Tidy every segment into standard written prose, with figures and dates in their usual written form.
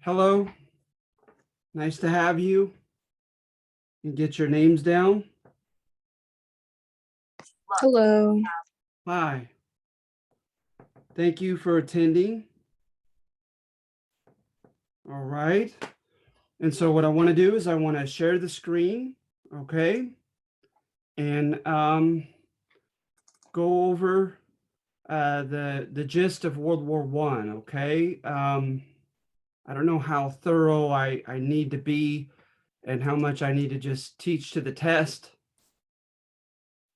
Hello, nice to have you. And get your names down. Hello. Hi. Thank you for attending. All right. And so what I want to do is I want to share the screen, okay? And go over the gist of World War I, okay? I don't know how thorough I need to be and how much I need to just teach to the test.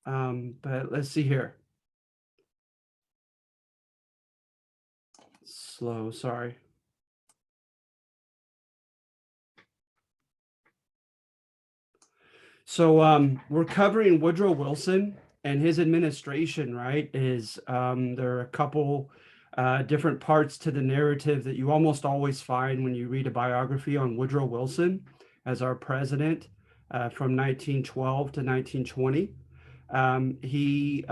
But let's see here. Slow, sorry. So we're covering Woodrow Wilson and his administration, right? There are a couple different parts to the narrative that you almost always find when you read a biography on Woodrow Wilson as our president from 1912 to 1920. He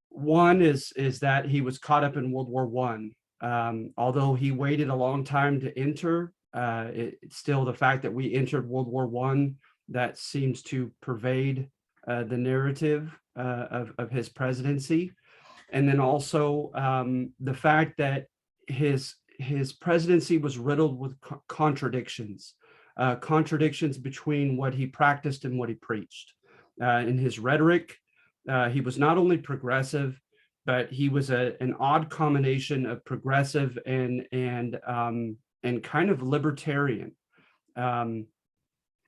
One is that he was caught up in World War One. Although he waited a long time to enter, it's still the fact that we entered World War One that seems to pervade the narrative of his presidency, and then also the fact that his presidency was riddled with contradictions, contradictions between what he practiced and what he preached. In his rhetoric, he was not only progressive, but he was an odd combination of progressive and kind of libertarian. Um,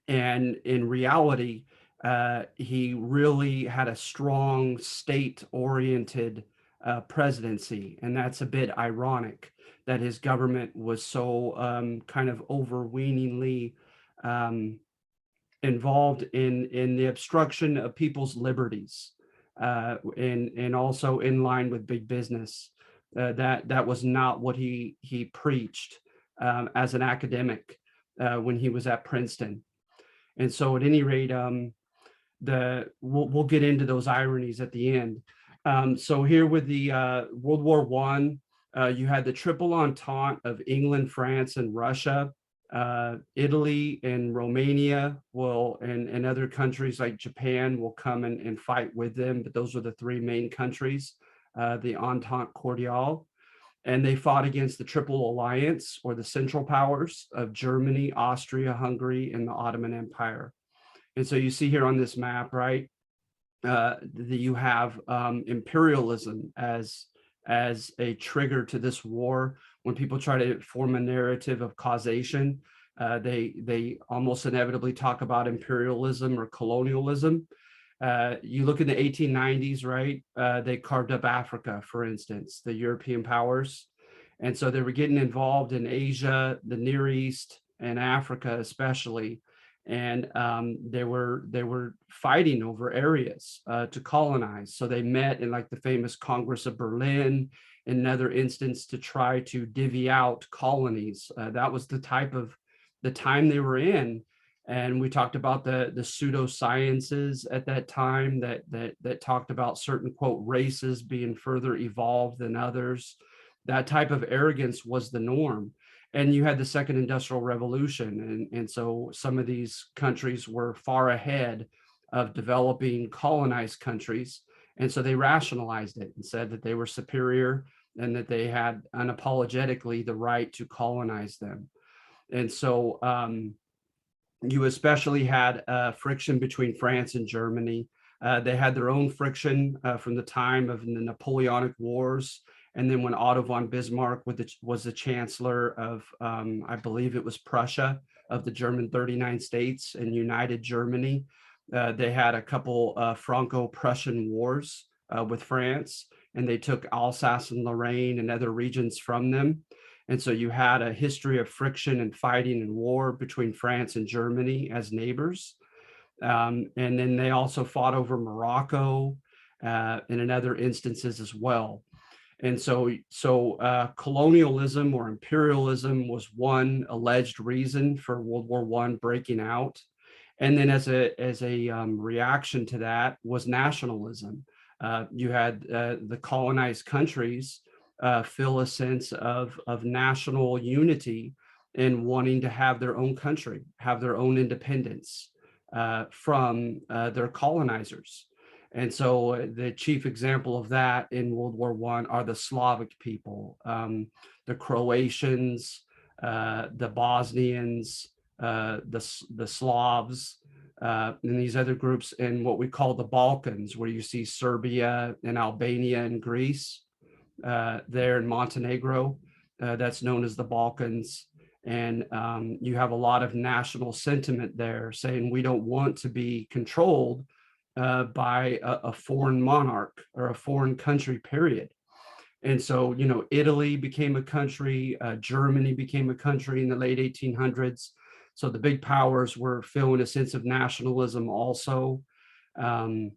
and in reality, he really had a strong state-oriented presidency, and that's a bit ironic that his government was so kind of overweeningly involved in the obstruction of people's liberties, and also in line with big business. That was not what he preached as an academic when he was at Princeton. And so, at any rate, we'll get into those ironies at the end. So here with the World War One, you had the Triple Entente of England, France, and Russia. Italy and Romania and other countries like Japan will come and fight with them, but those are the three main countries, the Entente Cordiale. And they fought against the Triple Alliance, or the Central Powers of Germany, Austria, Hungary, and the Ottoman Empire. And so you see here on this map, right, that you have imperialism as a trigger to this war. When people try to form a narrative of causation, they almost inevitably talk about imperialism or colonialism. You look in the 1890s, right? They carved up Africa, for instance, the European powers. And so they were getting involved in Asia, the Near East, and Africa especially. And they were fighting over areas to colonize. So they met in like the famous Congress of Berlin, in another instance, to try to divvy out colonies. That was the time they were in. And we talked about the pseudosciences at that time that talked about certain, quote, races being further evolved than others. That type of arrogance was the norm. And you had the second industrial revolution. And so some of these countries were far ahead of developing colonized countries. And so they rationalized it and said that they were superior and that they had unapologetically the right to colonize them. And so you especially had friction between France and Germany. They had their own friction from the time of the Napoleonic Wars. And then when Otto von Bismarck was the chancellor of, I believe it was Prussia, of the German 39 states and united Germany, they had a couple Franco-Prussian wars with France, and they took Alsace and Lorraine and other regions from them. And so you had a history of friction and fighting and war between France and Germany as neighbors. And then they also fought over Morocco and in other instances as well. And so colonialism or imperialism was one alleged reason for World War I breaking out. And then as a reaction to that was nationalism. You had the colonized countries feel a sense of national unity and wanting to have their own country, have their own independence from their colonizers. And so the chief example of that in World War I are the Slavic people, the Croatians, the Bosnians, the Slavs, and these other groups in what we call the Balkans, where you see Serbia and Albania and Greece, there in Montenegro, that's known as the Balkans. And you have a lot of national sentiment there saying we don't want to be controlled by a foreign monarch or a foreign country, period. And so, you know, Italy became a country, Germany became a country in the late 1800s. So the big powers were feeling a sense of nationalism also. And,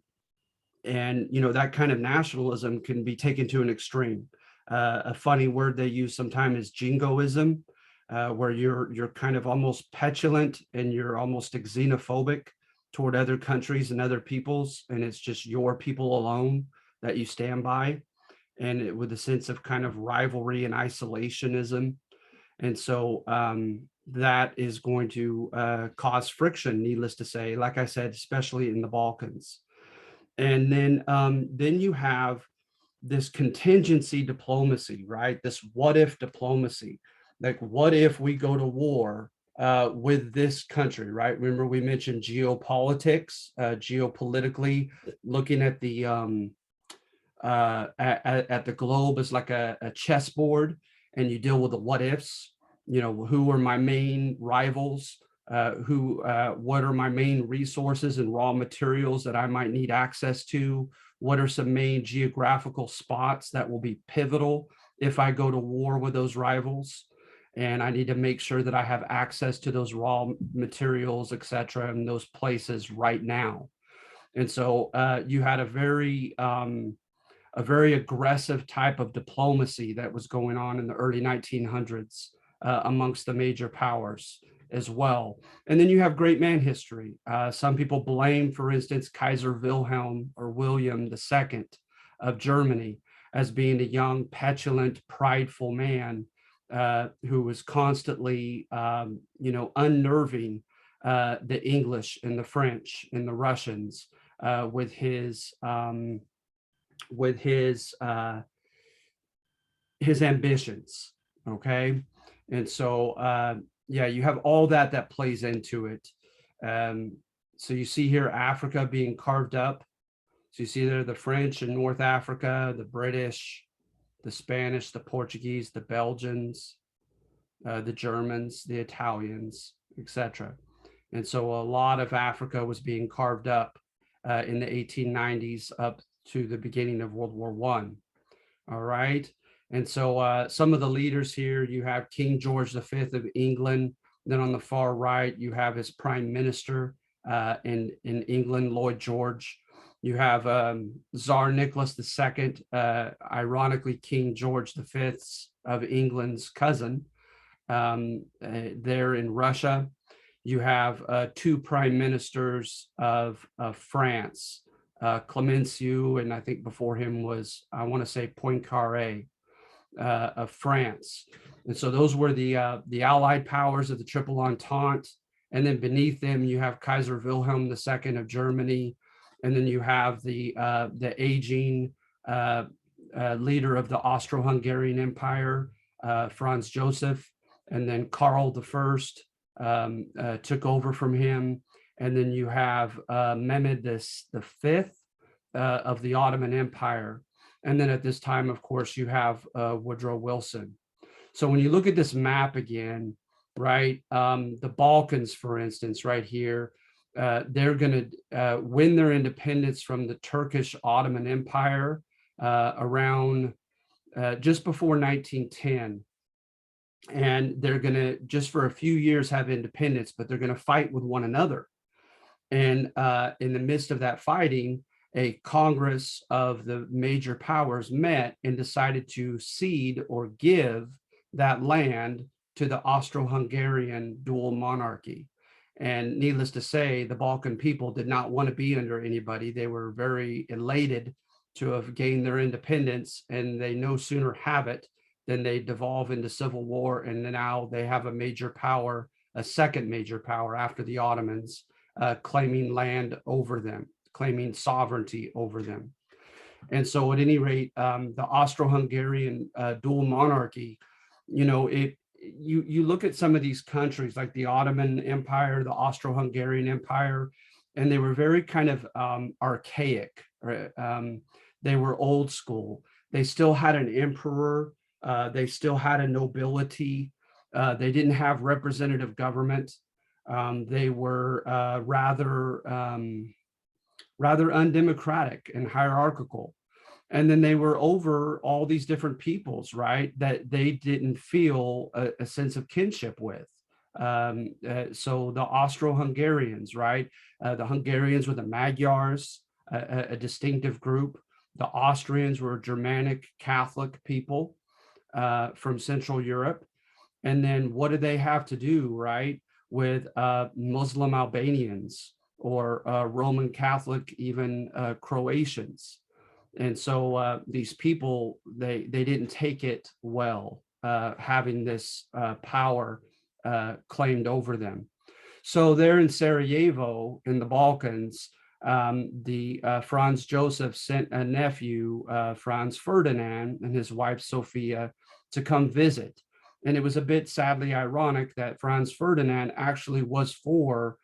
you know, that kind of nationalism can be taken to an extreme. A funny word they use sometimes is jingoism, where you're kind of almost petulant and you're almost xenophobic toward other countries and other peoples, and it's just your people alone that you stand by, and with a sense of kind of rivalry and isolationism. And so that is going to cause friction, needless to say, like I said, especially in the Balkans. And then you have this contingency diplomacy, right? This what if diplomacy. Like, what if we go to war with this country, right? Remember, we mentioned geopolitics, geopolitically, looking at the at the globe as like a chessboard, and you deal with the what ifs. You know, who are my main rivals? What are my main resources and raw materials that I might need access to? What are some main geographical spots that will be pivotal if I go to war with those rivals? And I need to make sure that I have access to those raw materials, et cetera, in those places right now. And so you had a very aggressive type of diplomacy that was going on in the early 1900s amongst the major powers as well. And then you have great man history. Some people blame, for instance, Kaiser Wilhelm or William II of Germany as being a young, petulant, prideful man who was constantly, unnerving the English and the French and the Russians with his ambitions. Okay, and so you have all that plays into it. So you see here Africa being carved up. So you see there the French in North Africa, the British, the Spanish, the Portuguese, the Belgians, the Germans, the Italians, etc. And so a lot of Africa was being carved up in the 1890s up to the beginning of World War I. All right. And so some of the leaders here, you have King George V of England. Then on the far right, you have his prime minister in England, Lloyd George. You have Tsar Nicholas II, ironically, King George V of England's cousin, there in Russia. You have two prime ministers of France, Clemenceau, and I think before him was, I want to say, Poincaré of France. And so those were the Allied powers of the Triple Entente. And then beneath them, you have Kaiser Wilhelm II of Germany. And then you have the aging leader of the Austro-Hungarian Empire, Franz Joseph. And then Karl I took over from him. And then you have Mehmed V of the Ottoman Empire. And then at this time, of course, you have Woodrow Wilson. So when you look at this map again, right, the Balkans, for instance, right here, they're going to win their independence from the Turkish Ottoman Empire around just before 1910. And they're going to, just for a few years, have independence, but they're going to fight with one another. And in the midst of that fighting, a Congress of the major powers met and decided to cede or give that land to the Austro-Hungarian dual monarchy. And needless to say, the Balkan people did not want to be under anybody. They were very elated to have gained their independence, and they no sooner have it than they devolve into civil war, and now they have a major power, a second major power after the Ottomans, claiming land over them, claiming sovereignty over them. And so at any rate, the Austro-Hungarian dual monarchy, you look at some of these countries like the Ottoman Empire, the Austro-Hungarian Empire, and they were very kind of archaic. They were old school. They still had an emperor. They still had a nobility. They didn't have representative government. They were rather undemocratic and hierarchical. And then they were over all these different peoples, right, that they didn't feel a sense of kinship with. So the Austro-Hungarians, right, the Hungarians were the Magyars, a distinctive group. The Austrians were Germanic Catholic people from Central Europe. And then what did they have to do, right, with Muslim Albanians or Roman Catholic, even Croatians? And so these people, they didn't take it well, having this power claimed over them. So there in Sarajevo, in the Balkans, the Franz Joseph sent a nephew, Franz Ferdinand, and his wife Sophia to come visit. And it was a bit sadly ironic that Franz Ferdinand actually was for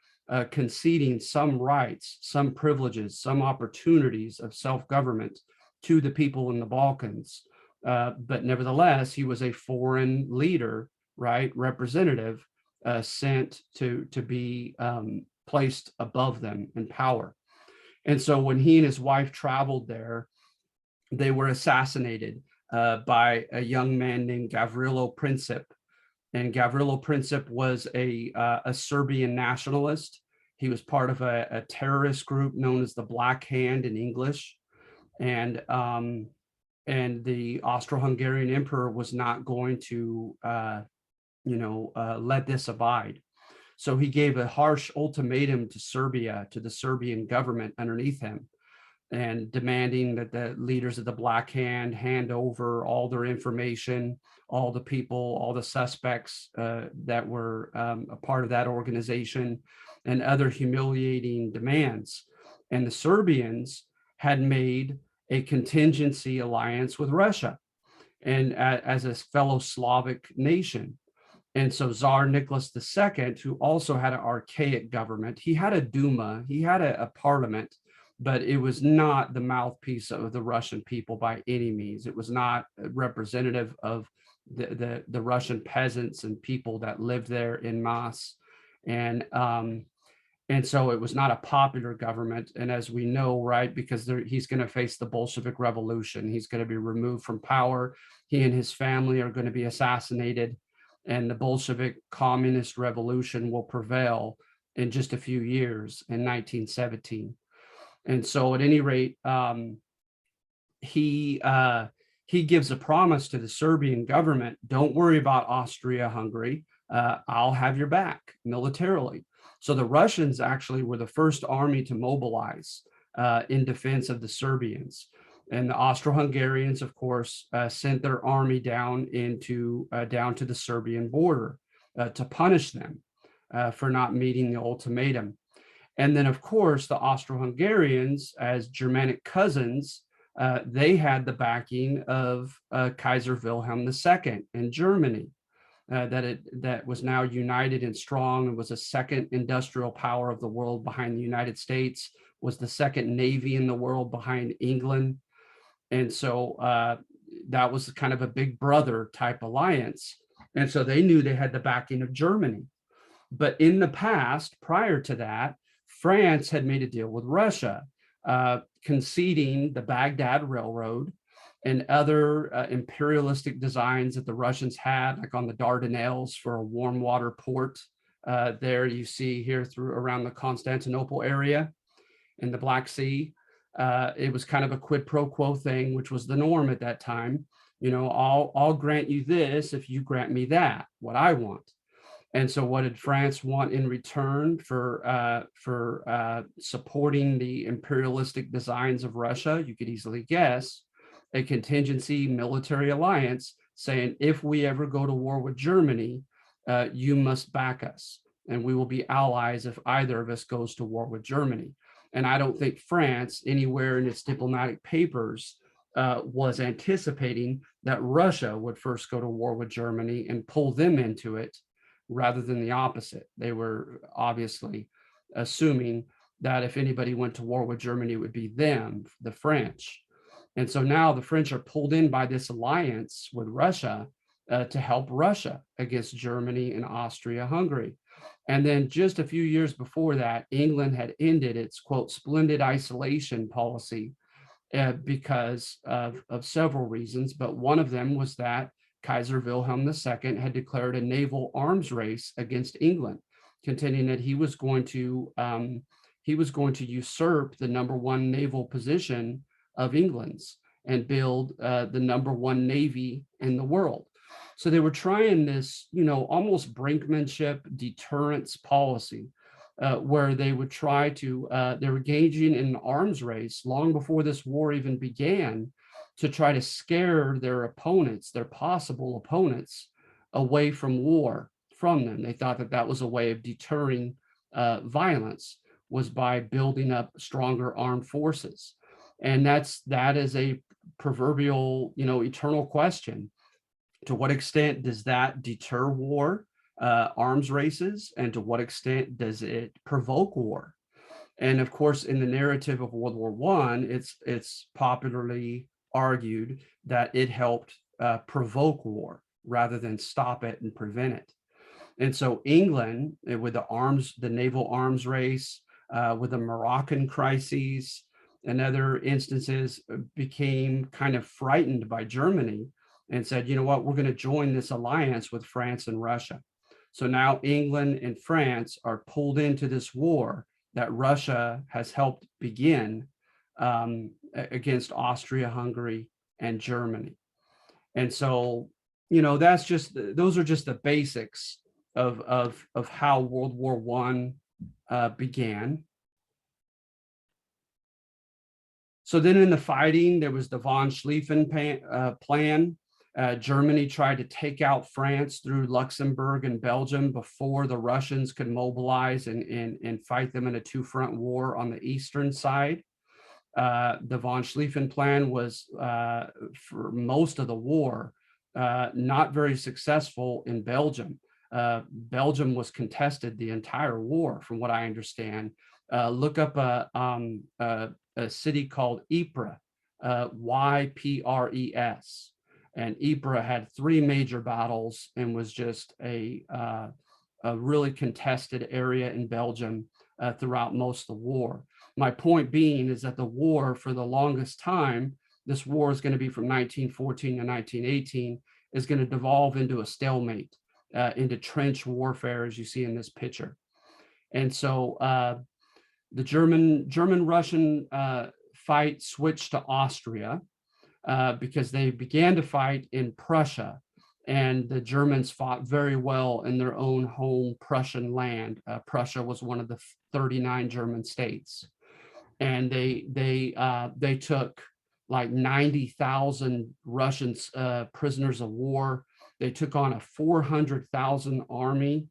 conceding some rights, some privileges, some opportunities of self-government to the people in the Balkans. But nevertheless, he was a foreign leader, right, representative, sent to be placed above them in power. And so when he and his wife traveled there, they were assassinated by a young man named Gavrilo Princip. And Gavrilo Princip was a Serbian nationalist. He was part of a terrorist group known as the Black Hand in English. And the Austro-Hungarian emperor was not going to, let this abide. So he gave a harsh ultimatum to Serbia, to the Serbian government underneath him, and demanding that the leaders of the Black hand over all their information, all the people, all the suspects that were a part of that organization, and other humiliating demands. And the Serbians had made a contingency alliance with Russia and as a fellow Slavic nation. And so Tsar Nicholas II, who also had an archaic government, he had a Duma, he had a parliament, but it was not the mouthpiece of the Russian people by any means. It was not representative of the Russian peasants and people that lived there en masse. And so it was not a popular government. And as we know, right, because he's going to face the Bolshevik Revolution, he's going to be removed from power. He and his family are going to be assassinated, and the Bolshevik Communist Revolution will prevail in just a few years in 1917. And so at any rate, he gives a promise to the Serbian government: don't worry about Austria-Hungary. I'll have your back militarily. So the Russians actually were the first army to mobilize in defense of the Serbians. And the Austro-Hungarians, of course, sent their army down to the Serbian border to punish them for not meeting the ultimatum. And then, of course, the Austro-Hungarians, as Germanic cousins, they had the backing of Kaiser Wilhelm II in Germany, that was now united and strong and was a second industrial power of the world behind the United States, was the second navy in the world behind England. And so that was kind of a big brother type alliance. And so they knew they had the backing of Germany. But in the past, prior to that, France had made a deal with Russia, conceding the Baghdad Railroad and other imperialistic designs that the Russians had, like on the Dardanelles for a warm water port. There you see here through around the Constantinople area in the Black Sea. It was kind of a quid pro quo thing, which was the norm at that time. I'll grant you this if you grant me that, what I want. And so what did France want in return for supporting the imperialistic designs of Russia? You could easily guess, a contingency military alliance saying, if we ever go to war with Germany, you must back us, and we will be allies if either of us goes to war with Germany. And I don't think France, anywhere in its diplomatic papers, was anticipating that Russia would first go to war with Germany and pull them into it rather than the opposite. They were obviously assuming that if anybody went to war with Germany, it would be them, the French. And so now the French are pulled in by this alliance with Russia to help Russia against Germany and Austria-Hungary. And then just a few years before that, England had ended its, quote, splendid isolation policy because of several reasons. But one of them was that Kaiser Wilhelm II had declared a naval arms race against England, contending that he was going to usurp the #1 naval position of England's and build the #1 navy in the world. So they were trying this, almost brinkmanship deterrence policy, where they would try to, they were engaging in an arms race long before this war even began to try to scare their opponents, their possible opponents, away from war from them. They thought that that was a way of deterring violence, was by building up stronger armed forces. And that is a proverbial, eternal question. To what extent does that deter war, arms races, and to what extent does it provoke war? And of course, in the narrative of World War I, it's popularly argued that it helped provoke war rather than stop it and prevent it. And so England, with the naval arms race, with the Moroccan crises and other instances, became kind of frightened by Germany and said, you know what, we're going to join this alliance with France and Russia. So now England and France are pulled into this war that Russia has helped begin against Austria-Hungary and Germany. And so, those are just the basics of how World War I began. So then in the fighting, there was the von Schlieffen plan. Germany tried to take out France through Luxembourg and Belgium before the Russians could mobilize and fight them in a two-front war on the eastern side. The von Schlieffen plan was, for most of the war, not very successful in Belgium. Belgium was contested the entire war, from what I understand. Look up a city called Ypres, Ypres. And Ypres had 3 major battles and was just a really contested area in Belgium throughout most of the war. My point being is that the war, for the longest time, this war is going to be from 1914 to 1918, is going to devolve into a stalemate, into trench warfare, as you see in this picture. And so the German-Russian fight switched to Austria, because they began to fight in Prussia, and the Germans fought very well in their own home Prussian land. Prussia was one of the 39 German states, and they took like 90,000 Russian prisoners of war. They took on a 400,000 army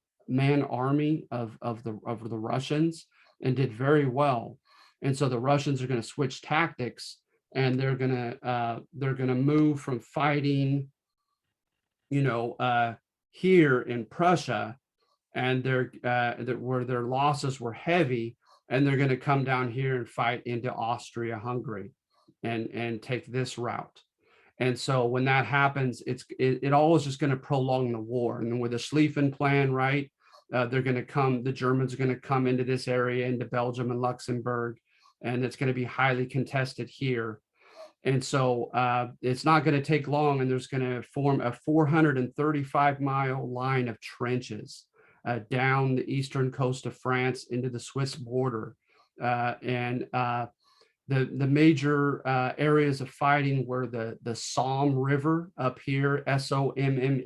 of the Russians and did very well. And so the Russians are going to switch tactics, and they're going to move from fighting, here in Prussia, and where their losses were heavy, and they're going to come down here and fight into Austria-Hungary and take this route. And so when that happens, it all is just going to prolong the war. And then with the Schlieffen plan, right, the Germans are going to come into this area, into Belgium and Luxembourg, and it's going to be highly contested here. And so it's not going to take long, and there's going to form a 435-mile line of trenches down the eastern coast of France into the Swiss border. The major areas of fighting were the Somme River up here, Somme,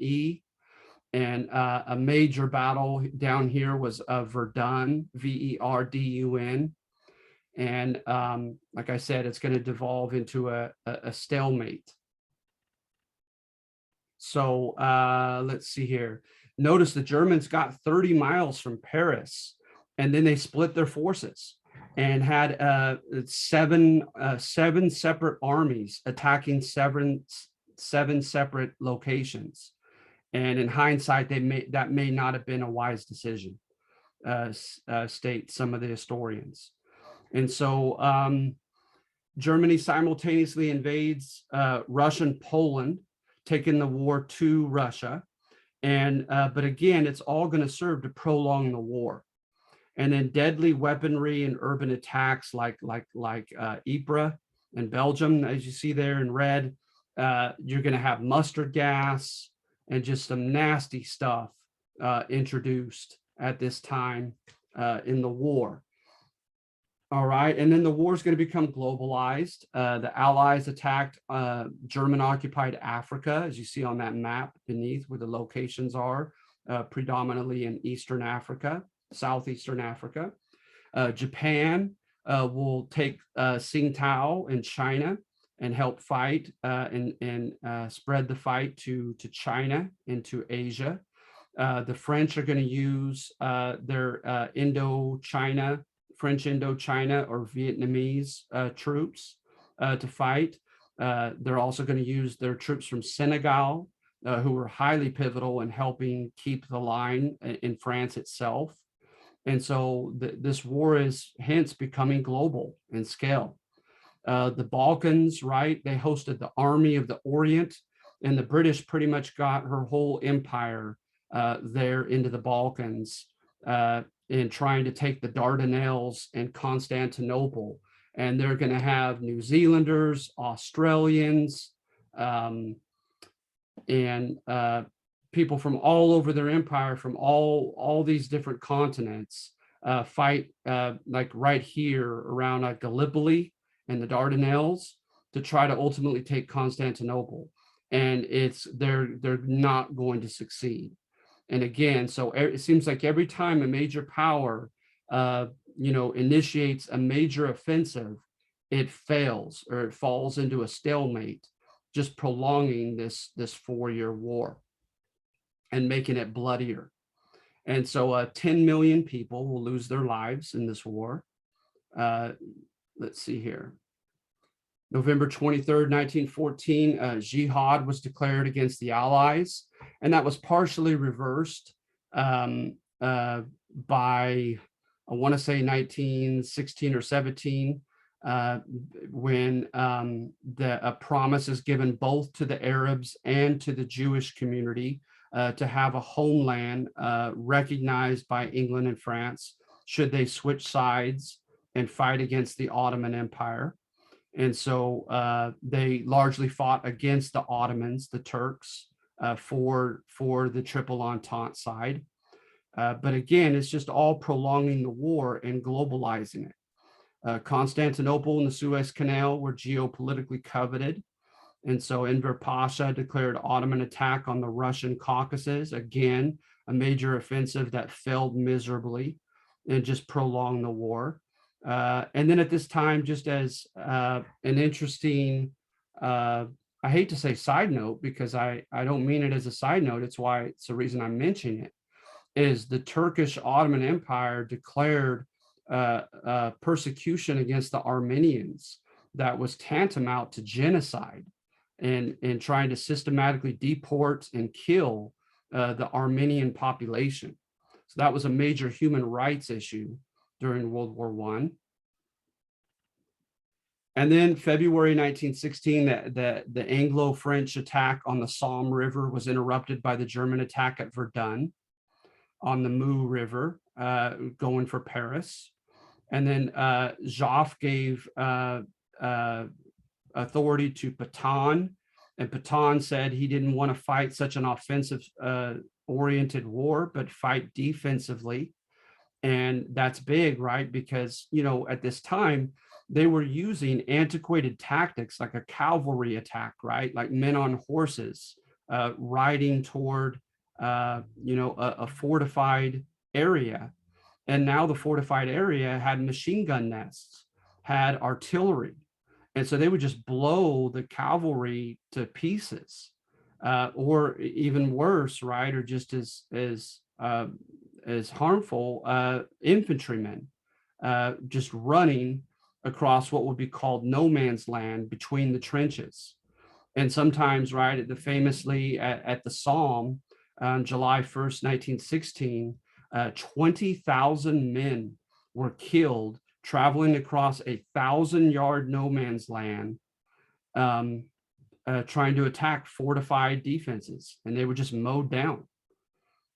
And a major battle down here was Verdun, Verdun. And like I said, it's going to devolve into a stalemate. So let's see here. Notice the Germans got 30 miles from Paris, and then they split their forces and had seven separate armies attacking seven separate locations. And in hindsight, that may not have been a wise decision, state some of the historians. And so Germany simultaneously invades Russian Poland, taking the war to Russia. And but again, it's all going to serve to prolong the war. And then deadly weaponry and urban attacks like Ypres and Belgium, as you see there in red, you're going to have mustard gas and just some nasty stuff introduced at this time in the war. All right, and then the war is going to become globalized. The Allies attacked German-occupied Africa, as you see on that map beneath where the locations are, predominantly in Eastern Africa, Southeastern Africa. Japan will take Tsingtao in China and help fight and spread the fight to China into Asia. The French are going to use their French Indochina or Vietnamese troops to fight. They're also going to use their troops from Senegal, who were highly pivotal in helping keep the line in France itself. And so this war is hence becoming global in scale. The Balkans, right? They hosted the Army of the Orient, and the British pretty much got her whole empire there into the Balkans in trying to take the Dardanelles and Constantinople. And they're going to have New Zealanders, Australians, and people from all over their empire, from all these different continents, fight like right here around Gallipoli and the Dardanelles to try to ultimately take Constantinople. And they're not going to succeed. And again, so it seems like every time a major power, initiates a major offensive, it fails or it falls into a stalemate, just prolonging this 4-year war and making it bloodier. And so 10 million people will lose their lives in this war. Let's see here. November 23rd, 1914, jihad was declared against the Allies, and that was partially reversed by, I want to say 1916 or 17, when a promise is given both to the Arabs and to the Jewish community to have a homeland recognized by England and France should they switch sides and fight against the Ottoman Empire. And so they largely fought against the Ottomans, the Turks, for the Triple Entente side. But again, it's just all prolonging the war and globalizing it. Constantinople and the Suez Canal were geopolitically coveted. And so Enver Pasha declared Ottoman attack on the Russian Caucasus, again, a major offensive that failed miserably and just prolonged the war. And then at this time, just as an interesting, I hate to say side note, because I don't mean it as a side note, it's the reason I'm mentioning it, is the Turkish Ottoman Empire declared persecution against the Armenians that was tantamount to genocide and trying to systematically deport and kill the Armenian population. So that was a major human rights issue during World War I. And then February 1916, the Anglo-French attack on the Somme River was interrupted by the German attack at Verdun on the Meuse River, going for Paris. And then Joffre gave authority to Pétain, and Pétain said he didn't want to fight such an offensive oriented war, but fight defensively. And that's big, right? Because, at this time, they were using antiquated tactics like a cavalry attack, right? Like men on horses riding toward a fortified area. And now the fortified area had machine gun nests, had artillery. And so they would just blow the cavalry to pieces, or even worse, right? Or just as harmful, infantrymen, just running across what would be called no man's land between the trenches. And sometimes, right, at the famously at the Somme on July 1st, 1916, 20,000 men were killed traveling across 1,000-yard no man's land, um, trying to attack fortified defenses, and they were just mowed down.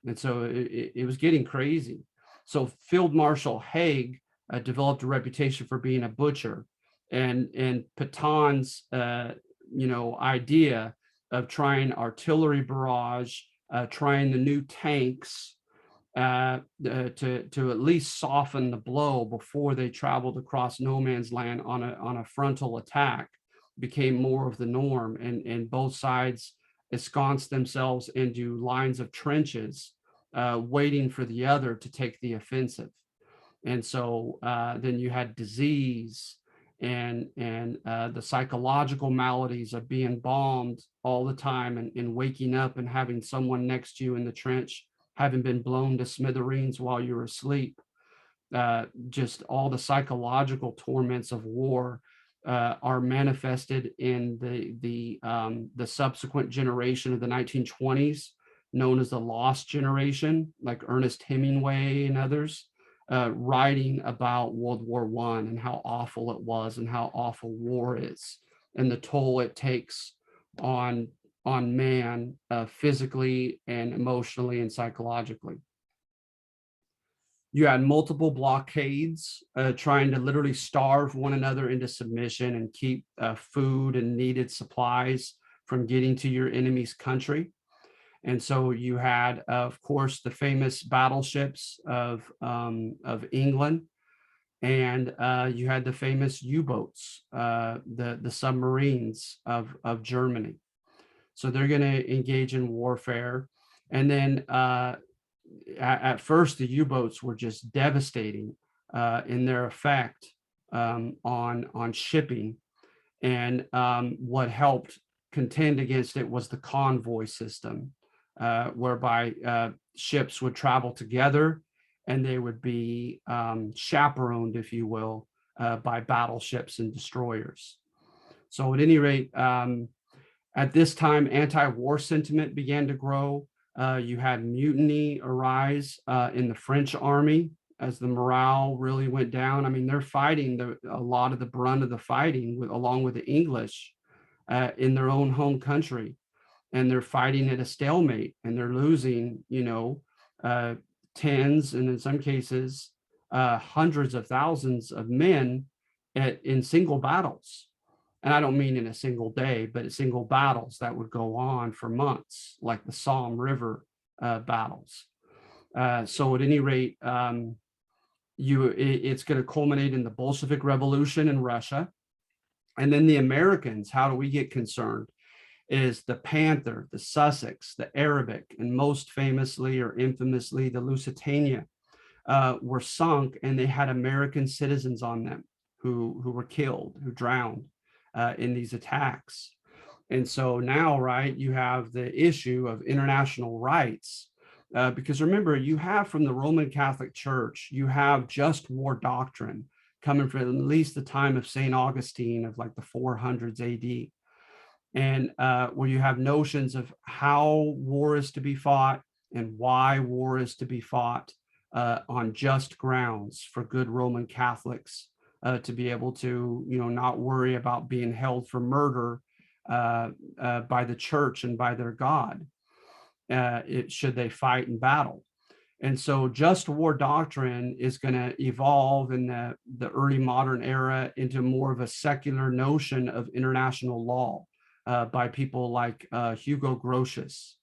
And so it was getting crazy. So Field Marshal Haig developed a reputation for being a butcher, and Pétain's idea of trying artillery barrage, trying the new tanks, to at least soften the blow before they traveled across no man's land on a frontal attack, became more of the norm, and both sides ensconced themselves into lines of trenches, waiting for the other to take the offensive. And so then you had disease and the psychological maladies of being bombed all the time, and waking up and having someone next to you in the trench having been blown to smithereens while you were asleep. Just all the psychological torments of war are manifested in the subsequent generation of the 1920s, known as the Lost Generation, like Ernest Hemingway and others, writing about World War I and how awful it was and how awful war is and the toll it takes on man, physically and emotionally and psychologically. You had multiple blockades trying to literally starve one another into submission and keep food and needed supplies from getting to your enemy's country. And so you had, of course, the famous battleships of England, and you had the famous U-boats, the submarines of Germany. So they're going to engage in warfare. And then at first, the U-boats were just devastating in their effect on shipping. And what helped contend against it was the convoy system, whereby ships would travel together and they would be chaperoned, if you will, by battleships and destroyers. So at any rate, at this time, anti-war sentiment began to grow. You had mutiny arise in the French army as the morale really went down. I mean, they're fighting a lot of the brunt of the fighting along with the English in their own home country. And they're fighting at a stalemate, and they're losing, tens, and in some cases, hundreds of thousands of men in single battles. And I don't mean in a single day, but single battles that would go on for months, like the Somme River battles. So at any rate, it's going to culminate in the Bolshevik Revolution in Russia. And then the Americans, how do we get concerned? Is the Panther, the Sussex, the Arabic, and most famously or infamously, the Lusitania were sunk, and they had American citizens on them who were killed, who drowned in these attacks. And so now, right, you have the issue of international rights, because remember, you have from the Roman Catholic Church, you have just war doctrine coming from at least the time of St. Augustine of like the 400s AD. And where you have notions of how war is to be fought and why war is to be fought on just grounds for good Roman Catholics to be able to, not worry about being held for murder by the church and by their God, should they fight in battle. And so just war doctrine is going to evolve in the early modern era into more of a secular notion of international law. By people like Hugo Grotius,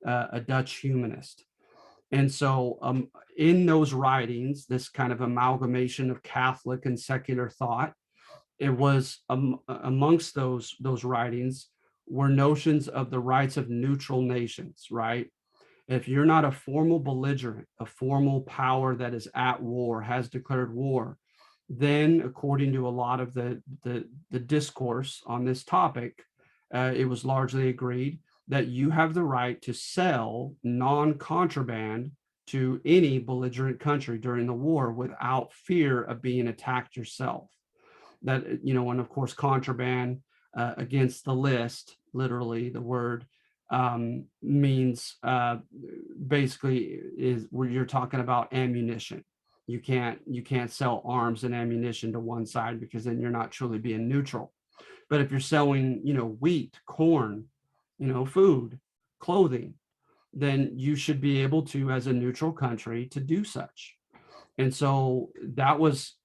a Dutch humanist. And so in those writings, this kind of amalgamation of Catholic and secular thought, it was amongst those writings were notions of the rights of neutral nations, right? If you're not a formal belligerent, a formal power that is at war, has declared war, then according to a lot of the discourse on this topic, it was largely agreed that you have the right to sell non-contraband to any belligerent country during the war without fear of being attacked yourself. That, and of course, contraband, against the list, literally the word, means basically is where you're talking about ammunition. You can't sell arms and ammunition to one side, because then you're not truly being neutral. But if you're selling, wheat, corn, food, clothing, then you should be able to, as a neutral country, to do such. And so that was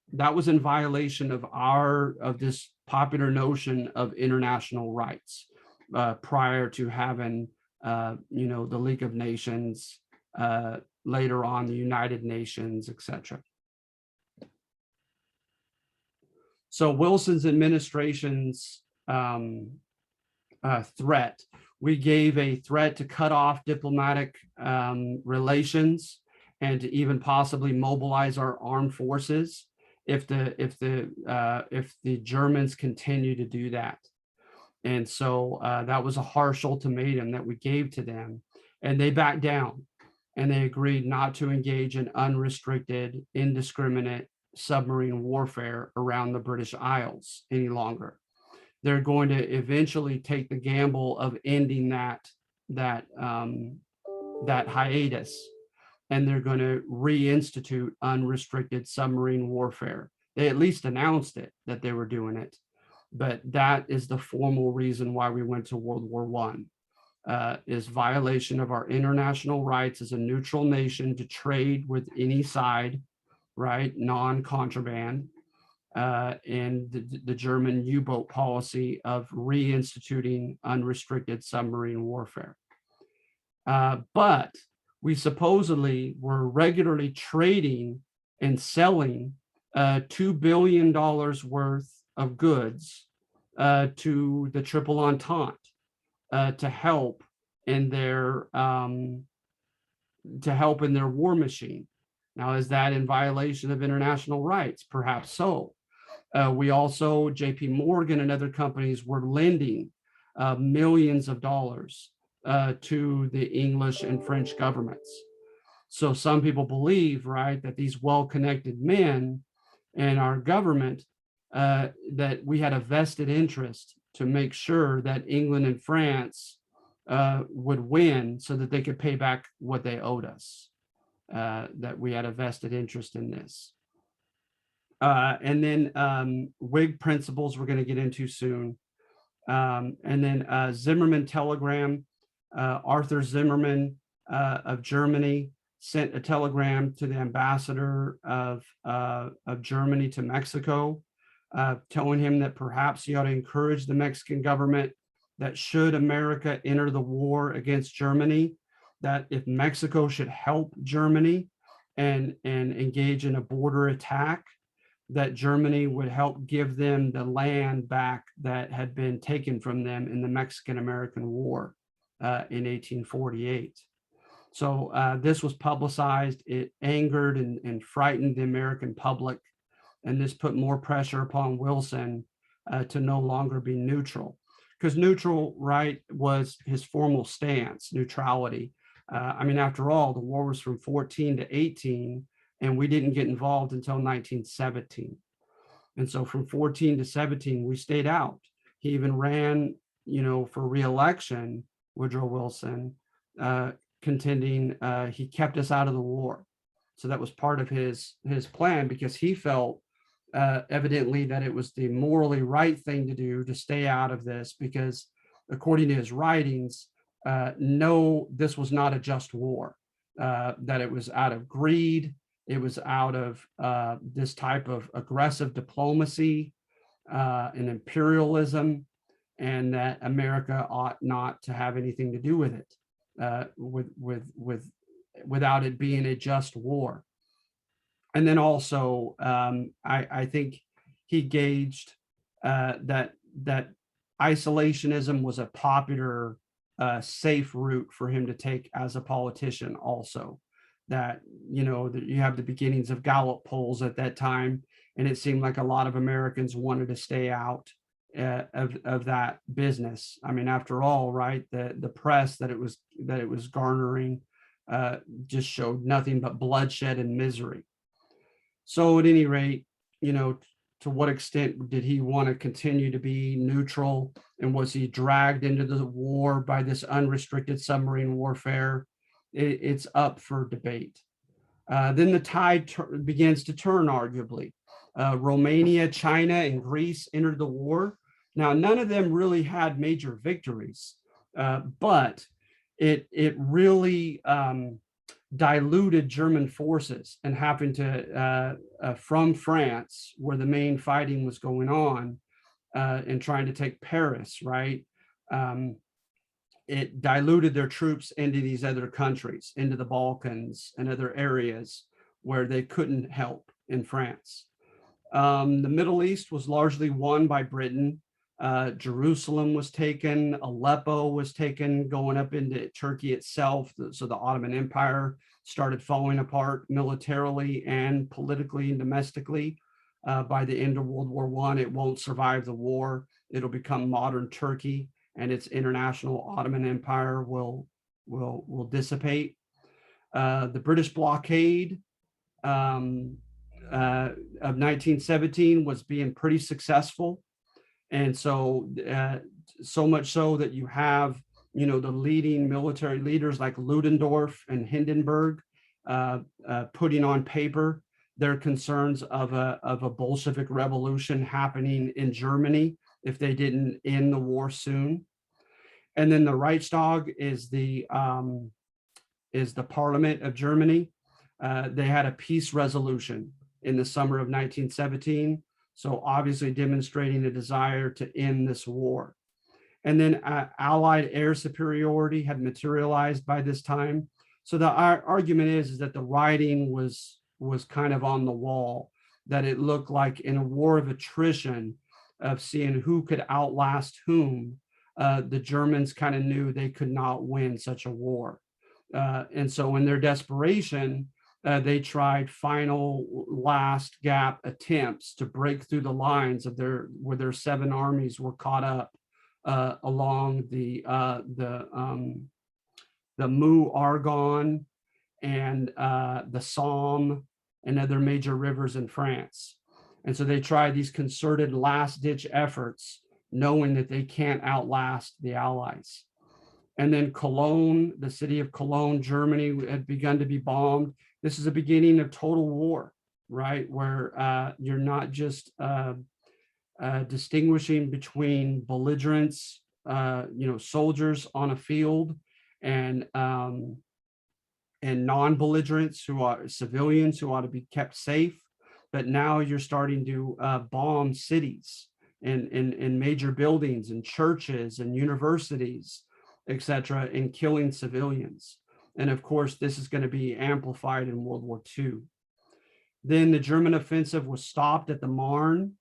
in violation of this popular notion of international rights, prior to having the League of Nations, later on the United Nations, etc. So Wilson's administration's threat, we gave a threat to cut off diplomatic relations and to even possibly mobilize our armed forces if the Germans continue to do that. And so that was a harsh ultimatum that we gave to them, and they backed down, and they agreed not to engage in unrestricted, indiscriminate submarine warfare around the British Isles any longer. They're going to eventually take the gamble of ending that hiatus, and they're going to reinstitute unrestricted submarine warfare. They at least announced it, that they were doing it, but that is the formal reason why we went to World War I, is violation of our international rights as a neutral nation to trade with any side, right? Non-contraband, and the German U-boat policy of reinstituting unrestricted submarine warfare. But we supposedly were regularly trading and selling $2 billion worth of goods to the Triple Entente to help in their war machine. Now, is that in violation of international rights? Perhaps so. We also, JP Morgan and other companies were lending millions of dollars to the English and French governments. So some people believe, right, that these well-connected men and our government, that we had a vested interest to make sure that England and France would win so that they could pay back what they owed us, that we had a vested interest in this. And then Whig principles we're going to get into soon. And then Zimmermann telegram, Arthur Zimmermann of Germany sent a telegram to the ambassador of Germany to Mexico, telling him that perhaps he ought to encourage the Mexican government that should America enter the war against Germany, that if Mexico should help Germany and engage in a border attack, that Germany would help give them the land back that had been taken from them in the Mexican-American War in 1848. So this was publicized. It angered and frightened the American public, and this put more pressure upon Wilson to no longer be neutral, because neutral, right, was his formal stance, neutrality. I mean, after all, the war was from 14 to 18, and we didn't get involved until 1917. And so from 14 to 17, we stayed out. He even ran, for re-election, Woodrow Wilson, contending he kept us out of the war. So that was part of his plan, because he felt evidently that it was the morally right thing to do to stay out of this, because according to his writings, no, this was not a just war, that it was out of greed. It was out of this type of aggressive diplomacy and imperialism, and that America ought not to have anything to do with it, without it being a just war. And then also, I think he gauged that isolationism was a popular safe route for him to take as a politician also. That, that you have the beginnings of Gallup polls at that time, and it seemed like a lot of Americans wanted to stay out of that business. I mean, after all, right, the press that it was garnering just showed nothing but bloodshed and misery. So at any rate, to what extent did he want to continue to be neutral? And was he dragged into the war by this unrestricted submarine warfare? It's up for debate. Then the tide begins to turn, arguably. Romania, China, and Greece entered the war. Now, none of them really had major victories, but it really diluted German forces, and happened to from France, where the main fighting was going on, and trying to take Paris, right? It diluted their troops into these other countries, into the Balkans and other areas where they couldn't help in France. The Middle East was largely won by Britain. Jerusalem was taken, Aleppo was taken, going up into Turkey itself. So the Ottoman Empire started falling apart militarily and politically and domestically. By the end of World War I, it won't survive the war. It'll become modern Turkey, and its international Ottoman Empire will dissipate. The British blockade of 1917 was being pretty successful. And so, so much so that you have, the leading military leaders like Ludendorff and Hindenburg putting on paper their concerns of a Bolshevik revolution happening in Germany if they didn't end the war soon. And then the Reichstag is the parliament of Germany. They had a peace resolution in the summer of 1917. So obviously demonstrating a desire to end this war. And then Allied air superiority had materialized by this time. So the argument is that the writing was kind of on the wall, that it looked like in a war of attrition of seeing who could outlast whom, the Germans kind of knew they could not win such a war. And so in their desperation, they tried final last gap attempts to break through the lines of where their 7 armies were caught up along the Mu Argonne and the Somme and other major rivers in France. And so they tried these concerted last ditch efforts, knowing that they can't outlast the Allies. And then Cologne, the city of Cologne, Germany, had begun to be bombed. This is the beginning of total war, right? Where you're not just distinguishing between belligerents, soldiers on a field, and non-belligerents who are civilians who ought to be kept safe. But now you're starting to bomb cities and major buildings and churches and universities, etc., and killing civilians. And of course, this is going to be amplified in World War II. Then the German offensive was stopped at the Marne.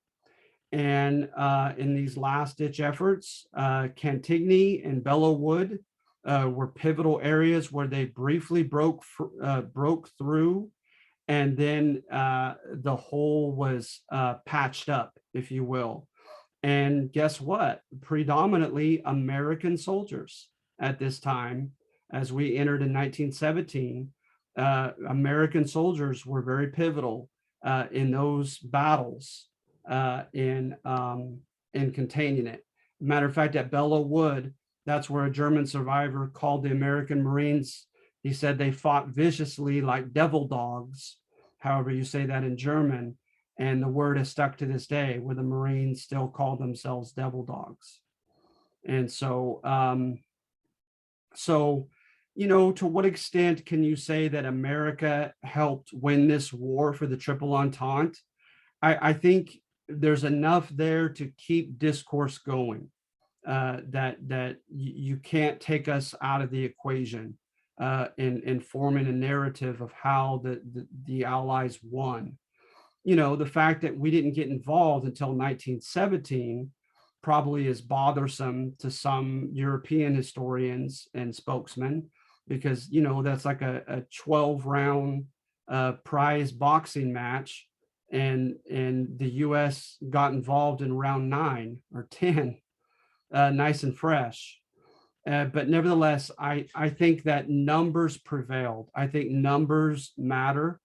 And in these last ditch efforts, Cantigny and Belleau Wood were pivotal areas where they briefly broke through. And then the hole was patched up, if you will. And guess what? Predominantly American soldiers at this time, as we entered in 1917, American soldiers were very pivotal in those battles in containing it. Matter of fact, at Belleau Wood, that's where a German survivor called the American Marines. He said they fought viciously like devil dogs, however you say that in German. And the word is stuck to this day, where the Marines still call themselves devil dogs. And so, to what extent can you say that America helped win this war for the Triple Entente? I think there's enough there to keep discourse going, that you can't take us out of the equation in forming a narrative of how the Allies won. The fact that we didn't get involved until 1917 probably is bothersome to some European historians and spokesmen, because, you know, that's like a 12 round prize boxing match. And the US got involved in round 9 or 10, nice and fresh. But nevertheless, I think that numbers prevailed. I think numbers matter,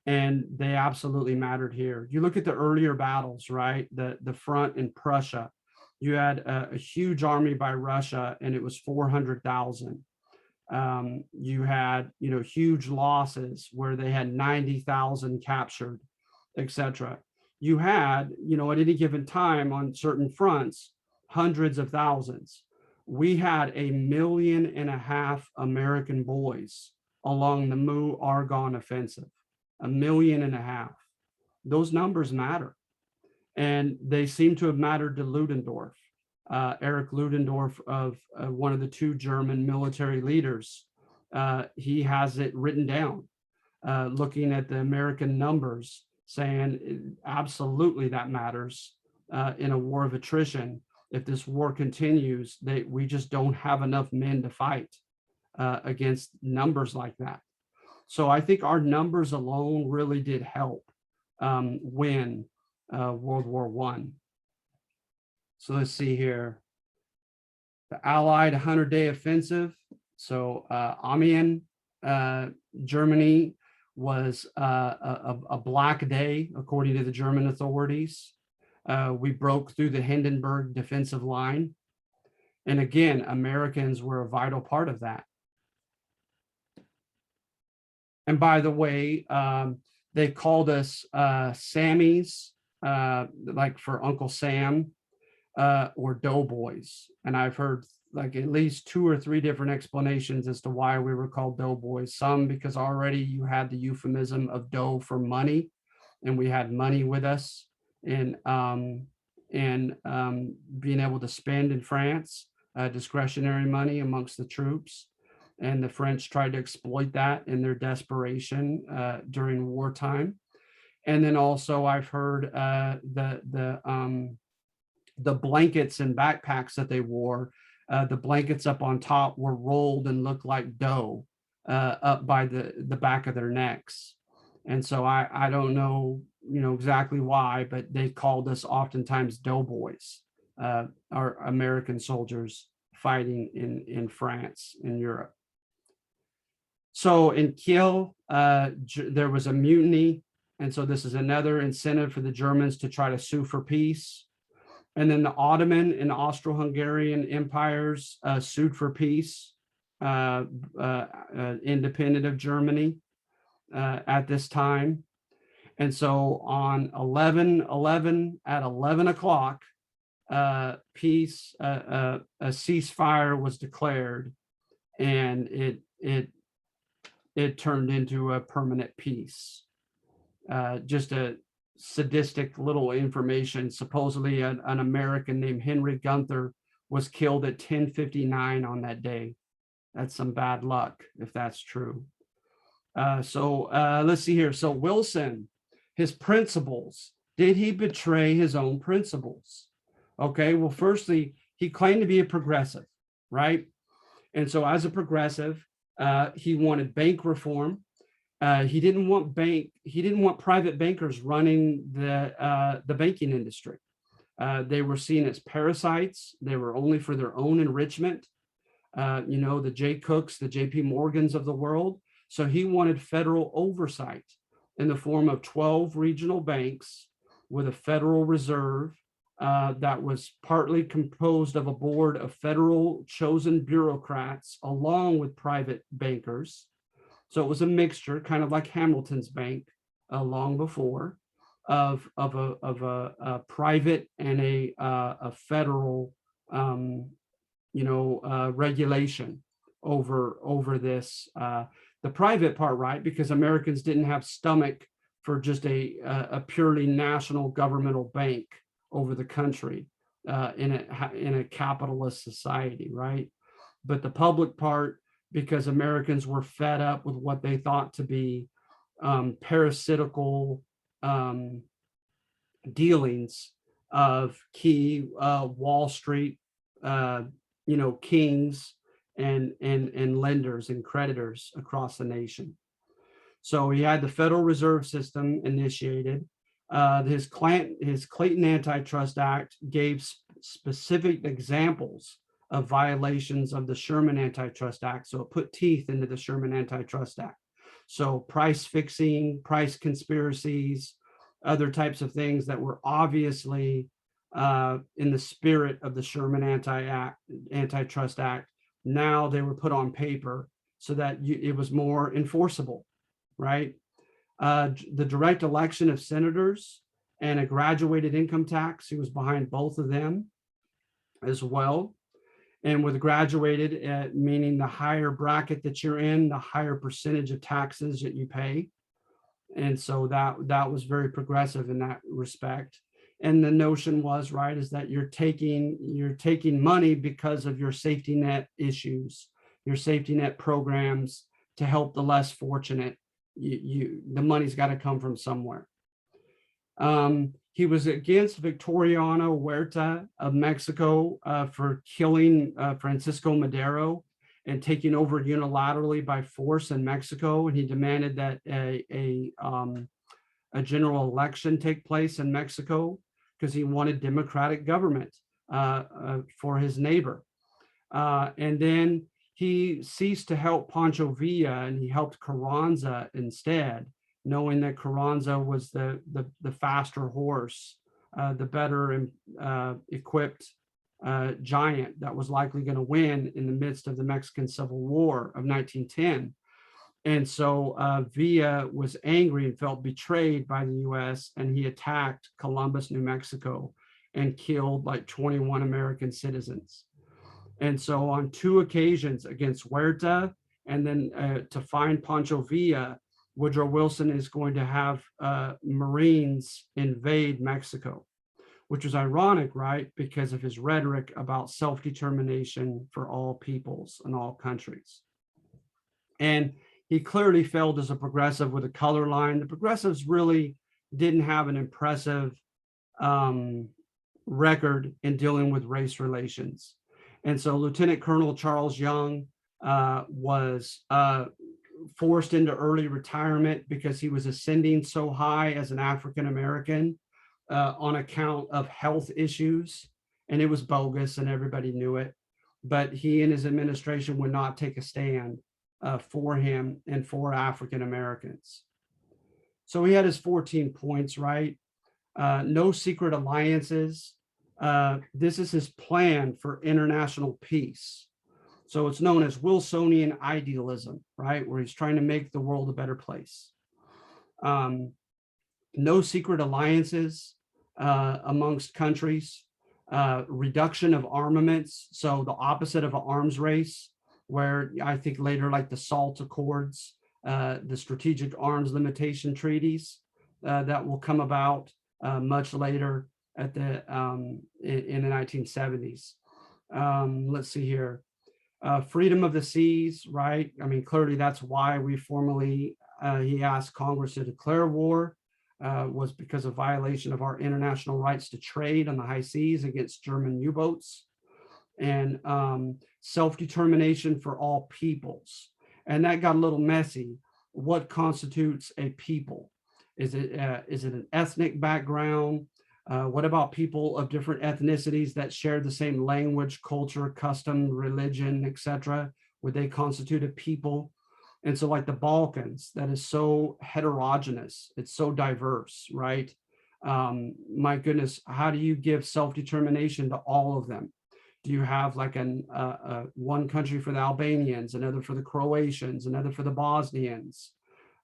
and they absolutely mattered here. You look at the earlier battles, right? The front in Prussia, you had a huge army by Russia, and it was 400,000. You had, you know, huge losses where they had 90,000 captured, etc. You had, you know, at any given time on certain fronts, hundreds of thousands. We had 1.5 million American boys along the Meuse-Argonne offensive, 1.5 million. Those numbers matter. And they seem to have mattered to Ludendorff. Erich Ludendorff, of one of the 2 German military leaders, he has it written down, looking at the American numbers, saying absolutely that matters in a war of attrition. If this war continues, we just don't have enough men to fight against numbers like that. So I think our numbers alone really did help win World War I. So let's see here. The Allied 100-day offensive. So Amiens, Germany, was a black day, according to the German authorities. We broke through the Hindenburg defensive line. And again, Americans were a vital part of that. And by the way, they called us Sammies, like for Uncle Sam, or doughboys. And I've heard like at least 2 or 3 different explanations as to why we were called doughboys. Some because already you had the euphemism of dough for money, and we had money with us, and being able to spend in France, discretionary money amongst the troops. And the French tried to exploit that in their desperation during wartime. And then also I've heard the blankets and backpacks that they wore, the blankets up on top were rolled and looked like dough up by the back of their necks. And so I don't know, you know, exactly why, but they called us oftentimes doughboys, our American soldiers fighting in France, in Europe. So in Kiel, there was a mutiny. And so this is another incentive for the Germans to try to sue for peace. And then the Ottoman and Austro-Hungarian empires sued for peace, independent of Germany at this time. And so on 11/11 at 11 o'clock, peace, a ceasefire was declared, and it turned into a permanent peace. Just a sadistic little information. Supposedly an American named Henry Gunther was killed at 10:59 on that day. That's some bad luck if that's true. So let's see here. So Wilson, his principles, did he betray his own principles? Okay, well, firstly, he claimed to be a progressive, right? And so as a progressive, he wanted bank reform. He didn't want private bankers running the banking industry. They were seen as parasites. They were only for their own enrichment. You know, the Jay Cooks, the JP Morgans of the world. So he wanted federal oversight in the form of 12 regional banks with a federal reserve that was partly composed of a board of federal chosen bureaucrats along with private bankers. So it was a mixture, kind of like Hamilton's Bank long before, of a private and a federal, regulation over this. The private part, right? Because Americans didn't have stomach for just a purely national governmental bank over the country in a capitalist society, right? But the public part, because Americans were fed up with what they thought to be parasitical dealings of key Wall Street, kings and lenders and creditors across the nation. So he had the Federal Reserve System initiated. His Clayton Antitrust Act gave specific examples of violations of the Sherman Antitrust Act. So it put teeth into the Sherman Antitrust Act. So price fixing, price conspiracies, other types of things that were obviously in the spirit of the Sherman Antitrust Act. Now they were put on paper so that it was more enforceable, right? The direct election of senators and a graduated income tax, he was behind both of them as well. And with graduated, meaning the higher bracket that you're in, the higher percentage of taxes that you pay. And so that was very progressive in that respect. And the notion was, right, is that you're taking money because of your safety net issues, your safety net programs to help the less fortunate. The money's got to come from somewhere. He was against Victoriano Huerta of Mexico for killing Francisco Madero and taking over unilaterally by force in Mexico. And he demanded that a general election take place in Mexico because he wanted democratic government for his neighbor. And then he ceased to help Pancho Villa and he helped Carranza instead, knowing that Carranza was the faster horse, the better equipped giant that was likely going to win in the midst of the Mexican Civil War of 1910. And so Villa was angry and felt betrayed by the US, and he attacked Columbus, New Mexico, and killed like 21 American citizens. And so on 2 occasions against Huerta, and then to find Pancho Villa, Woodrow Wilson is going to have Marines invade Mexico, which was ironic, right? Because of his rhetoric about self-determination for all peoples and all countries. And he clearly failed as a progressive with a color line. The progressives really didn't have an impressive record in dealing with race relations. And so Lieutenant Colonel Charles Young was forced into early retirement because he was ascending so high as an African-American on account of health issues. And it was bogus and everybody knew it. But he and his administration would not take a stand for him and for African-Americans. So he had his 14 points, right? No secret alliances. This is his plan for international peace. So it's known as Wilsonian idealism, right? Where he's trying to make the world a better place. No secret alliances amongst countries, reduction of armaments. So the opposite of an arms race, where I think later, like the SALT Accords, the Strategic Arms Limitation Treaties that will come about much later at the in the 1970s. Let's see here. Freedom of the seas, right? I mean, clearly that's why we formally, he asked Congress to declare war, was because of violation of our international rights to trade on the high seas against German U-boats, and self-determination for all peoples. And that got a little messy. What constitutes a people? Is it an ethnic background? What about people of different ethnicities that share the same language, culture, custom, religion, etc.? Would they constitute a people? And so like the Balkans, that is so heterogeneous, it's so diverse, right? My goodness, how do you give self-determination to all of them? Do you have like one country for the Albanians, another for the Croatians, another for the Bosnians,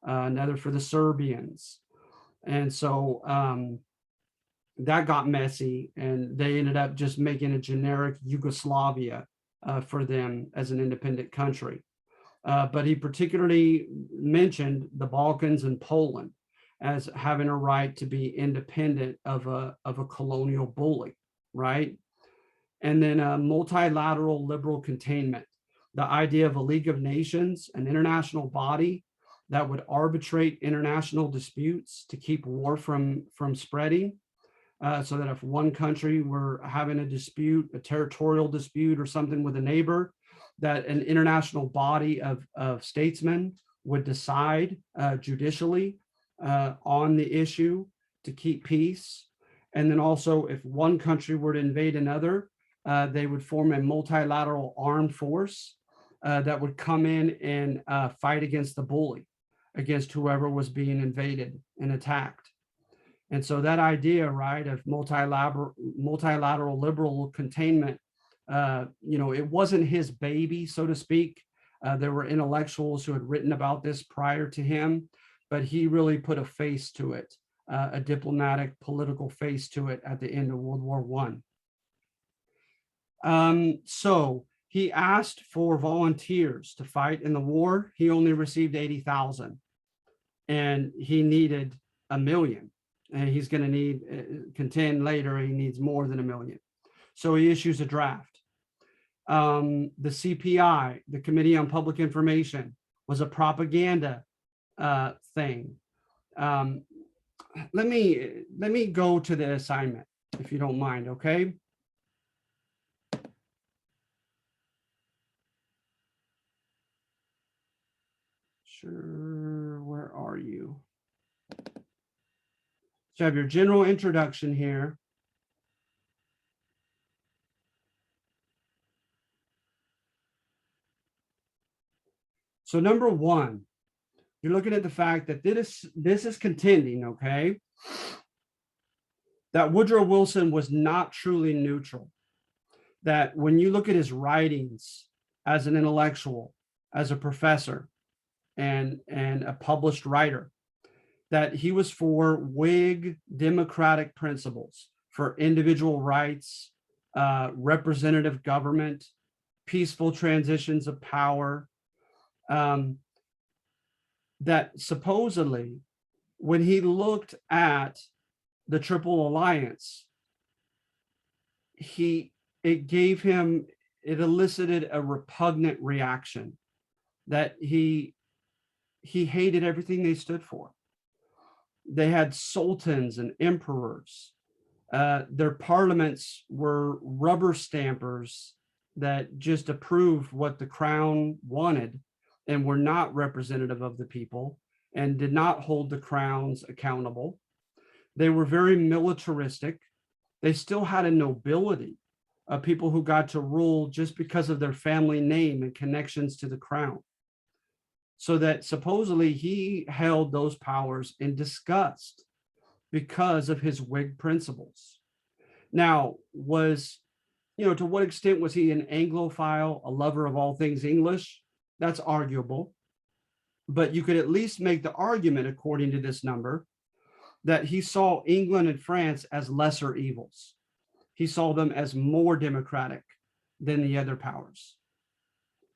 another for the Serbians? And so that got messy, and they ended up just making a generic Yugoslavia for them as an independent country. But he particularly mentioned the Balkans and Poland as having a right to be independent of a colonial bully, right? And then multilateral liberal containment, the idea of a League of Nations, an international body that would arbitrate international disputes to keep war from spreading. so that if one country were having a dispute, a territorial dispute or something with a neighbor, that an international body of statesmen would decide judicially on the issue to keep peace. And then also, if one country were to invade another, they would form a multilateral armed force that would come in and fight against the bully, against whoever was being invaded and attacked. And so that idea, right, of multilateral liberal containment, it wasn't his baby, so to speak. There were intellectuals who had written about this prior to him, but he really put a face to it, a diplomatic, political face to it at the end of World War I. So he asked for volunteers to fight in the war. He only received 80,000, and he needed 1 million. And he's going to need, contend later, he needs more than 1 million. So he issues a draft. The CPI, the Committee on Public Information, was a propaganda thing. Let me go to the assignment, if you don't mind, okay? Sure, where are you? So you have your general introduction here. So number one, you're looking at the fact that this is contending, okay, that Woodrow Wilson was not truly neutral. That when you look at his writings as an intellectual, as a professor, and a published writer, that he was for Whig democratic principles, for individual rights, representative government, peaceful transitions of power, that supposedly when he looked at the Triple Alliance, it elicited a repugnant reaction, that he hated everything they stood for. They had sultans and emperors. Their parliaments were rubber stampers that just approved what the crown wanted and were not representative of the people and did not hold the crowns accountable. They were very militaristic. They still had a nobility of people who got to rule just because of their family name and connections to the crown. So that supposedly he held those powers in disgust because of his Whig principles. Now, to what extent was he an Anglophile, a lover of all things English? That's arguable. But you could at least make the argument, according to this number, that he saw England and France as lesser evils. He saw them as more democratic than the other powers.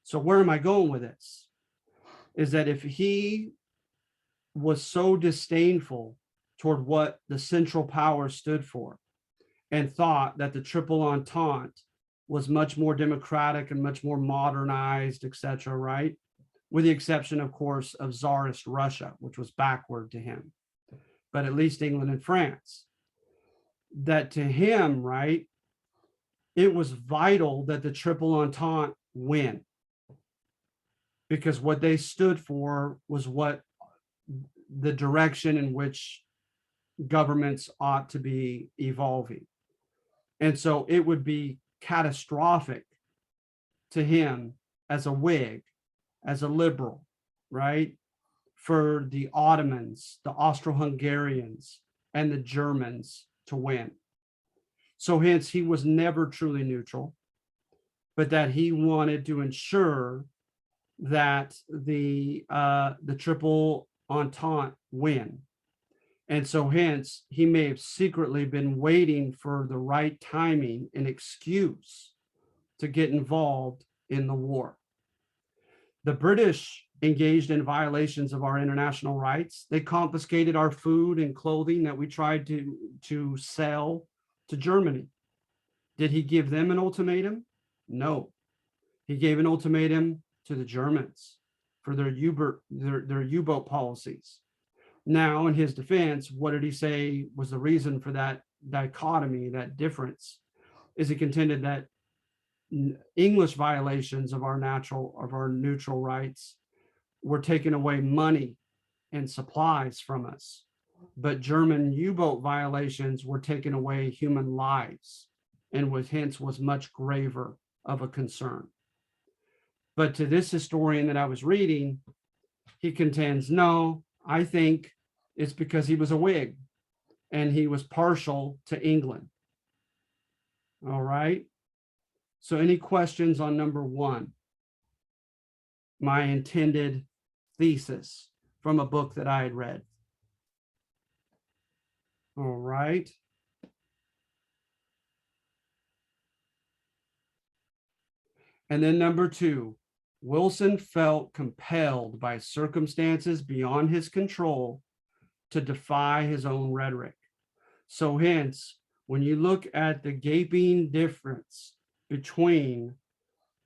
So where am I going with this? Is that if he was so disdainful toward what the Central Power stood for and thought that the Triple Entente was much more democratic and much more modernized, etc., right? With the exception, of course, of Tsarist Russia, which was backward to him, but at least England and France. That to him, right, it was vital that the Triple Entente win, because what they stood for was what the direction in which governments ought to be evolving. And so it would be catastrophic to him as a Whig, as a liberal, right, for the Ottomans, the Austro-Hungarians, and the Germans to win. So hence he was never truly neutral, but that he wanted to ensure that the Triple Entente win. And so hence he may have secretly been waiting for the right timing and excuse to get involved in the war. The British engaged in violations of our international rights. They confiscated our food and clothing that we tried to sell to Germany. Did he give them an ultimatum? No. He gave an ultimatum to the Germans for their U-boat policies. Now, in his defense, what did he say was the reason for that dichotomy, that difference, is he contended that English violations of our neutral rights were taking away money and supplies from us, but German U-boat violations were taking away human lives, and was much graver of a concern. But to this historian that I was reading, he contends, no, I think it's because he was a Whig and he was partial to England. All right. So any questions on number one? My intended thesis from a book that I had read. All right. And then number two, Wilson felt compelled by circumstances beyond his control to defy his own rhetoric. So hence, when you look at the gaping difference between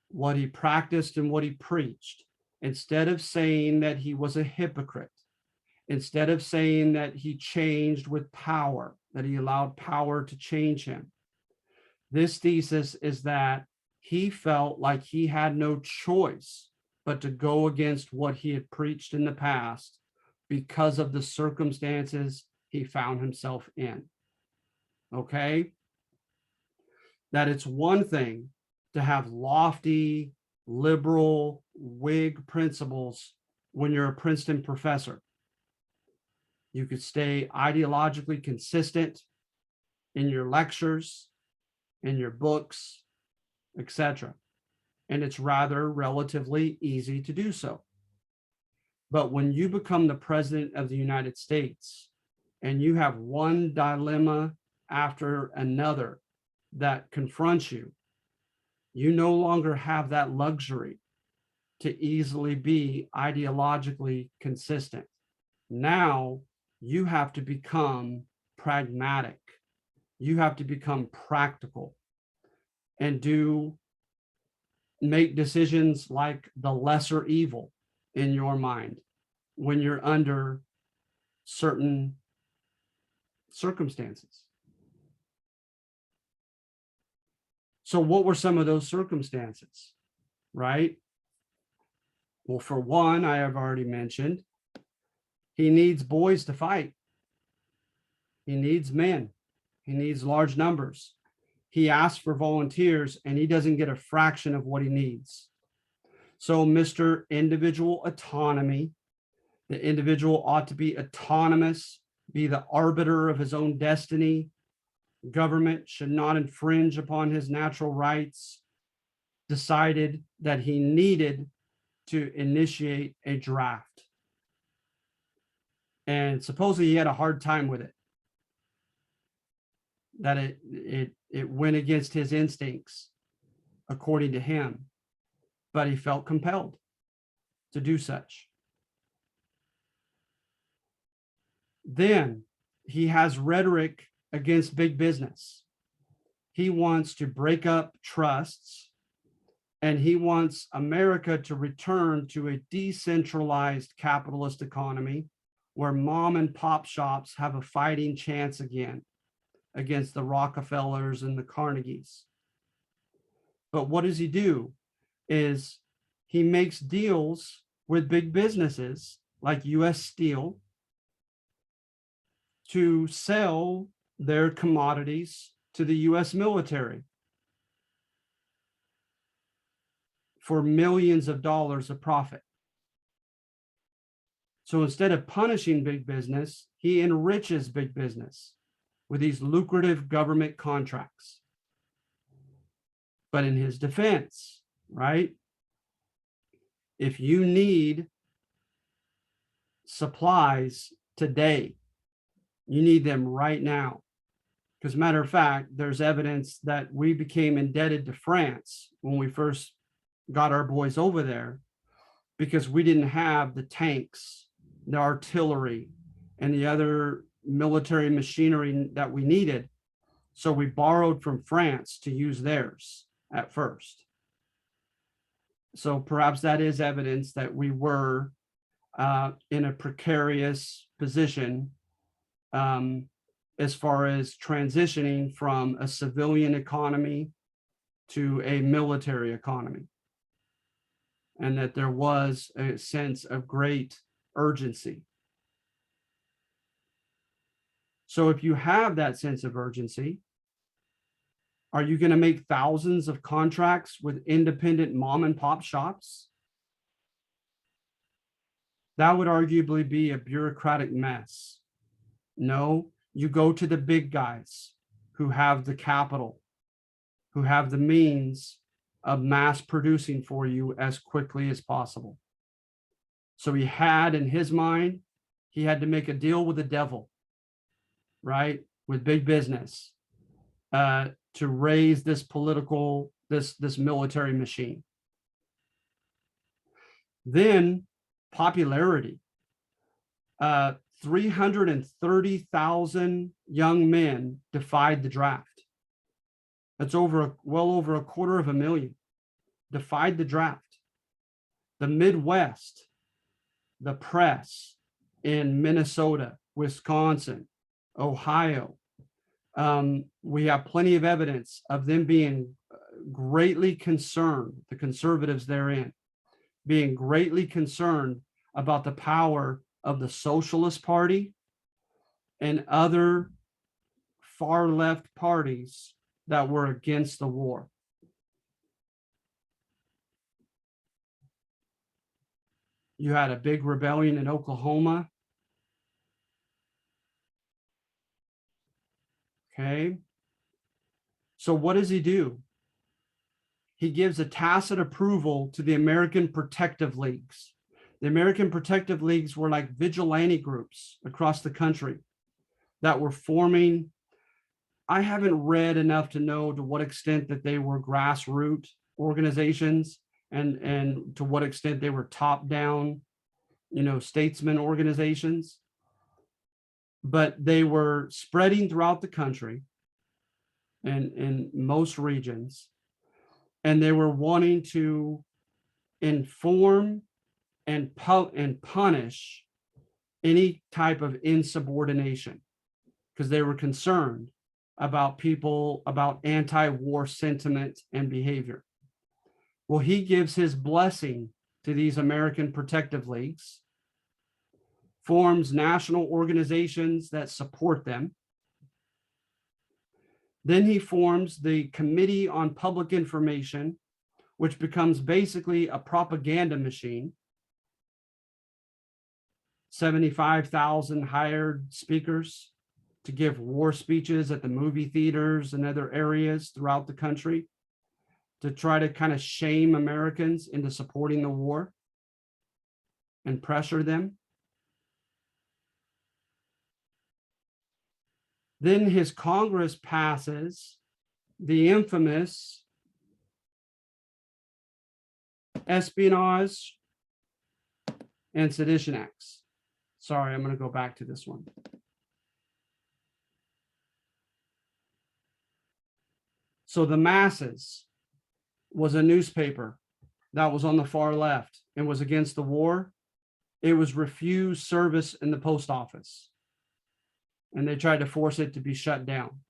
what he practiced and what he preached, instead of saying that he was a hypocrite, instead of saying that he changed with power, that he allowed power to change him, this thesis is that he felt like he had no choice but to go against what he had preached in the past because of the circumstances he found himself in. Okay? That it's one thing to have lofty, liberal, Whig principles when you're a Princeton professor. You could stay ideologically consistent in your lectures, in your books, etc. And it's rather relatively easy to do so. But when you become the president of the United States and you have one dilemma after another that confronts you, you no longer have that luxury to easily be ideologically consistent. Now you have to become pragmatic. You have to become practical and make decisions like the lesser evil in your mind when you're under certain circumstances. So what were some of those circumstances, right? Well, for one, I have already mentioned, he needs boys to fight. He needs men. He needs large numbers. He asks for volunteers and he doesn't get a fraction of what he needs. So Mr. Individual Autonomy, the individual ought to be autonomous, be the arbiter of his own destiny. Government should not infringe upon his natural rights. Decided that he needed to initiate a draft. And supposedly he had a hard time with it. That it went against his instincts, according to him, but he felt compelled to do such. Then he has rhetoric against big business. He wants to break up trusts, and he wants America to return to a decentralized capitalist economy where mom and pop shops have a fighting chance again against the Rockefellers and the Carnegies. But what does he do? Is he makes deals with big businesses like US Steel to sell their commodities to the US military for millions of dollars of profit. So instead of punishing big business, he enriches big business with these lucrative government contracts. But in his defense, right? If you need supplies today, you need them right now. Because matter of fact, there's evidence that we became indebted to France when we first got our boys over there because we didn't have the tanks, the artillery, and the other military machinery that we needed. So we borrowed from France to use theirs at first. So perhaps that is evidence that we were in a precarious position as far as transitioning from a civilian economy to a military economy, and that there was a sense of great urgency. So if you have that sense of urgency, are you going to make thousands of contracts with independent mom and pop shops? That would arguably be a bureaucratic mess. No, you go to the big guys who have the capital, who have the means of mass producing for you as quickly as possible. So he had in his mind, he had to make a deal with the devil, right? With big business, to raise this political, this military machine. Then popularity. 330,000 young men defied the draft. That's well over 250,000 defied the draft. The Midwest, the press in Minnesota, Wisconsin, Ohio, we have plenty of evidence of them being greatly concerned, the conservatives therein, being greatly concerned about the power of the Socialist Party and other far left parties that were against the war. You had a big rebellion in Oklahoma. Okay. So what does he do? He gives a tacit approval to the American Protective Leagues. The American Protective Leagues were like vigilante groups across the country that were forming. I haven't read enough to know to what extent that they were grassroots organizations and to what extent they were top-down, statesman organizations. But they were spreading throughout the country and in most regions, and they were wanting to inform and punish any type of insubordination because they were concerned about anti-war sentiment and behavior. Well, he gives his blessing to these American Protective Leagues, forms national organizations that support them. Then he forms the Committee on Public Information, which becomes basically a propaganda machine. 75,000 hired speakers to give war speeches at the movie theaters and other areas throughout the country to try to kind of shame Americans into supporting the war and pressure them. Then his Congress passes the infamous Espionage and Sedition Acts. Sorry, I'm going to go back to this one. So the Masses was a newspaper that was on the far left and was against the war. It was refused service in the post office, and they tried to force it to be shut down.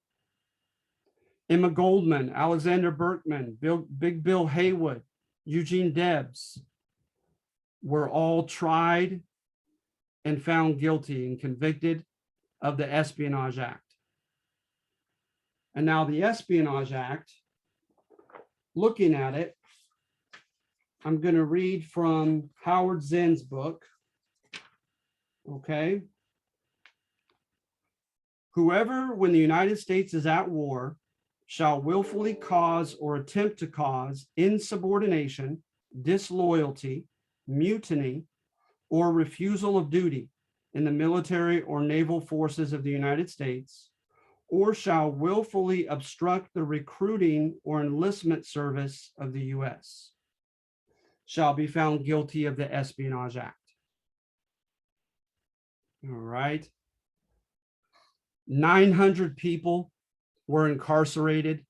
Emma Goldman, Alexander Berkman, Big Bill Haywood, Eugene Debs were all tried and found guilty and convicted of the Espionage Act. And now the Espionage Act, looking at it, I'm going to read from Howard Zinn's book. Okay. Whoever, when the United States is at war, shall willfully cause or attempt to cause insubordination, disloyalty, mutiny, or refusal of duty in the military or naval forces of the United States, or shall willfully obstruct the recruiting or enlistment service of the U.S., shall be found guilty of the Espionage Act. All right. 900 people were incarcerated.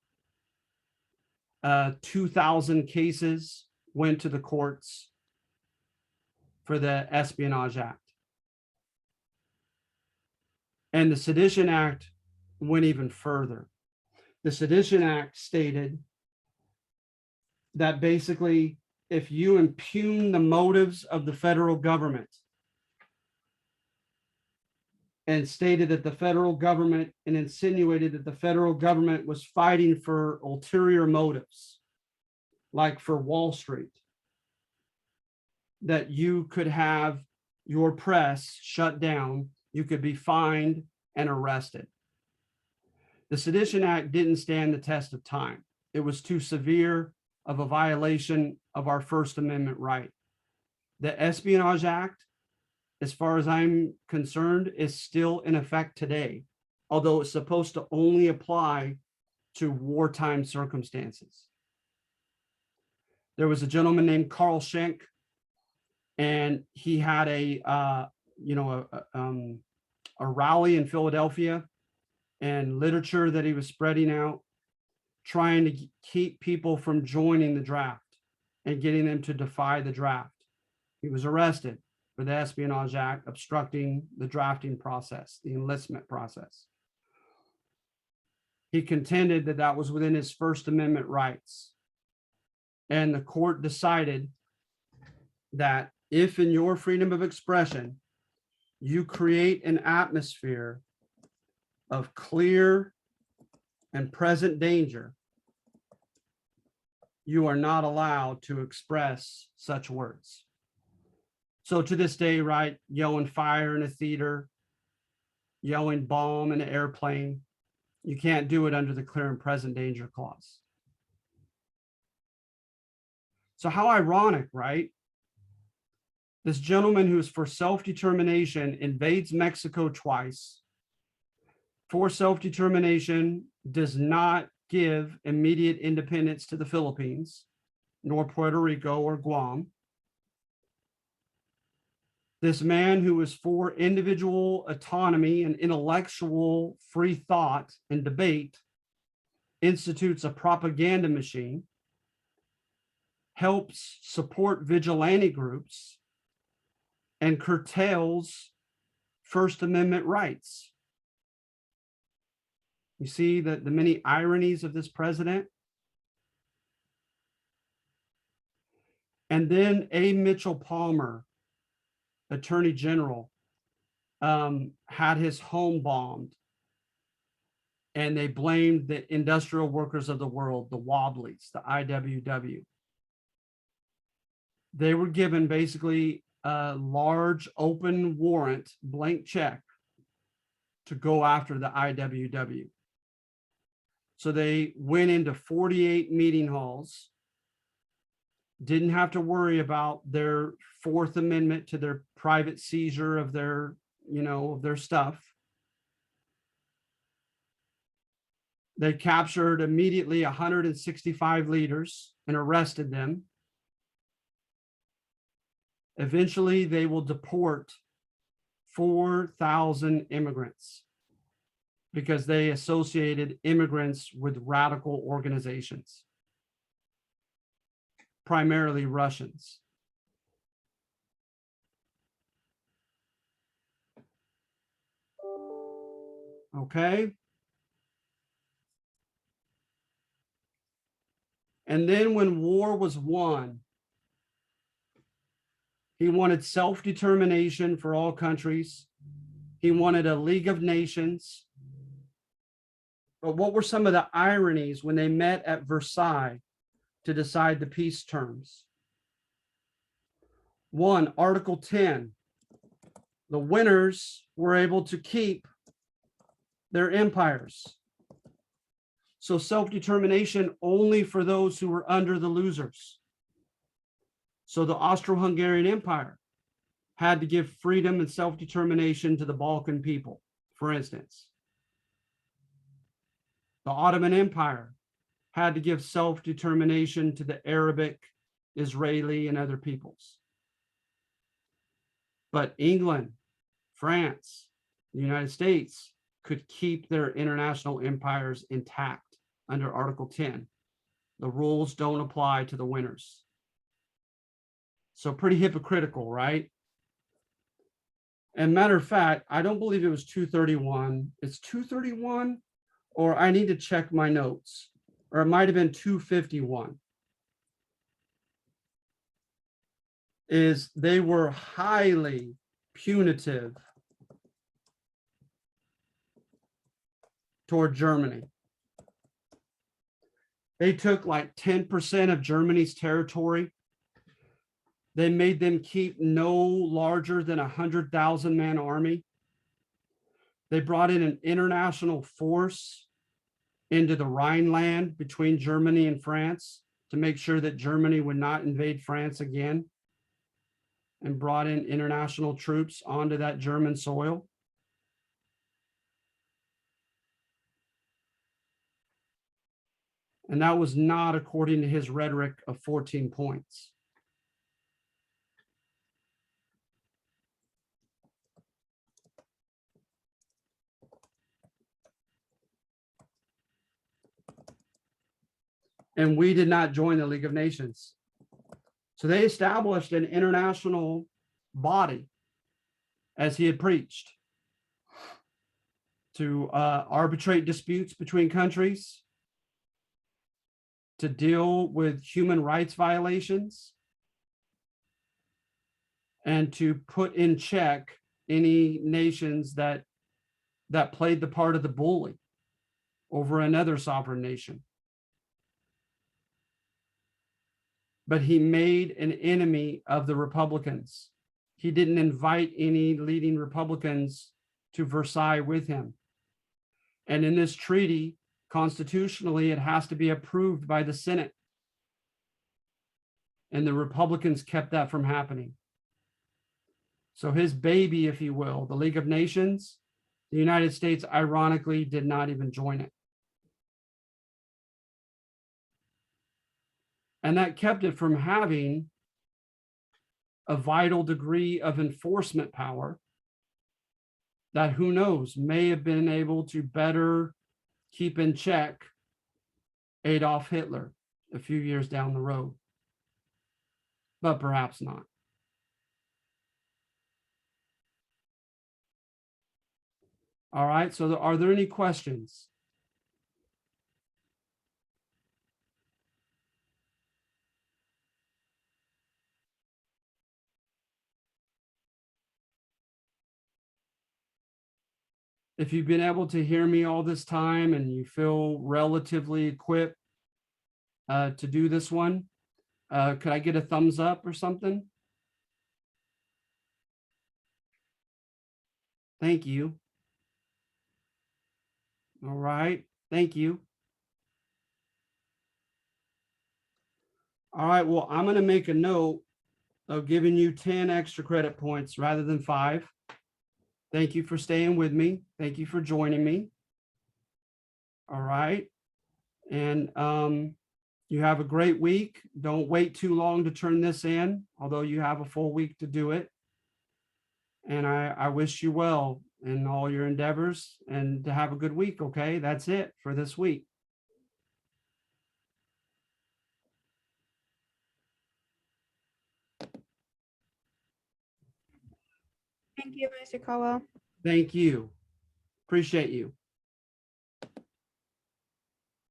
2,000 cases went to the courts for the Espionage Act. And the Sedition Act went even further. The Sedition Act stated that basically, if you impugn the motives of the federal government and stated that the federal government and insinuated that the federal government was fighting for ulterior motives, like for Wall Street, that you could have your press shut down, you could be fined and arrested. The Sedition Act didn't stand the test of time. It was too severe of a violation of our First Amendment right. The Espionage Act, as far as I'm concerned, is still in effect today, although it's supposed to only apply to wartime circumstances. There was a gentleman named Carl Schenck, and he had a rally in Philadelphia and literature that he was spreading out, trying to keep people from joining the draft and getting them to defy the draft. He was arrested for the Espionage Act, obstructing the drafting process, the enlistment process. He contended that that was within his First Amendment rights. And the court decided that if in your freedom of expression, you create an atmosphere of clear and present danger, you are not allowed to express such words. So to this day, right, yelling fire in a theater, yelling bomb in an airplane, you can't do it under the clear and present danger clause. So how ironic, right? This gentleman who's for self-determination invades Mexico twice. For self-determination does not give immediate independence to the Philippines, nor Puerto Rico or Guam. This man who is for individual autonomy and intellectual free thought and debate institutes a propaganda machine, helps support vigilante groups, and curtails First Amendment rights. You see the many ironies of this president? And then A. Mitchell Palmer, Attorney General, had his home bombed, and they blamed the industrial workers of the world, the Wobblies, the IWW. They were given basically a large open warrant, blank check, to go after the IWW. So they went into 48 meeting halls, didn't have to worry about their Fourth Amendment to their private seizure of their, of their stuff. They captured immediately 165 leaders and arrested them. Eventually, they will deport 4,000 immigrants because they associated immigrants with radical organizations, primarily Russians. Okay. And then when war was won, he wanted self-determination for all countries. He wanted a League of Nations. But what were some of the ironies when they met at Versailles to decide the peace terms? One, Article 10, the winners were able to keep their empires. So self-determination only for those who were under the losers. So the Austro-Hungarian Empire had to give freedom and self-determination to the Balkan people, for instance. The Ottoman Empire had to give self-determination to the Arabic, Israeli, and other peoples. But England, France, the United States could keep their international empires intact under Article 10. The rules don't apply to the winners. So pretty hypocritical, right? And matter of fact, I don't believe it was 231. It's 231 or I need to check my notes, or it might have been 251, is they were highly punitive toward Germany. They took like 10% of Germany's territory. They made them keep no larger than 100,000 man army. They brought in an international force into the Rhineland between Germany and France to make sure that Germany would not invade France again, and brought in international troops onto that German soil. And that was not according to his rhetoric of 14 points. And we did not join the League of Nations. So they established an international body, as he had preached, to arbitrate disputes between countries, to deal with human rights violations, and to put in check any nations that played the part of the bully over another sovereign nation. But he made an enemy of the Republicans. He didn't invite any leading Republicans to Versailles with him. And in this treaty, constitutionally, it has to be approved by the Senate. And the Republicans kept that from happening. So his baby, if you will, the League of Nations, the United States, ironically, did not even join it. And that kept it from having a vital degree of enforcement power that, who knows, may have been able to better keep in check Adolf Hitler a few years down the road, but perhaps not. All right, so are there any questions? If you've been able to hear me all this time and you feel relatively equipped to do this one, could I get a thumbs up or something? Thank you. All right, thank you. All right, well, I'm going to make a note of giving you 10 extra credit points rather than 5. Thank you for staying with me. Thank you for joining me. All right. And you have a great week. Don't wait too long to turn this in, although you have a full week to do it. And I wish you well in all your endeavors and to have a good week. Okay, that's it for this week. Thank you, Mr. Caldwell. Thank you. Appreciate you.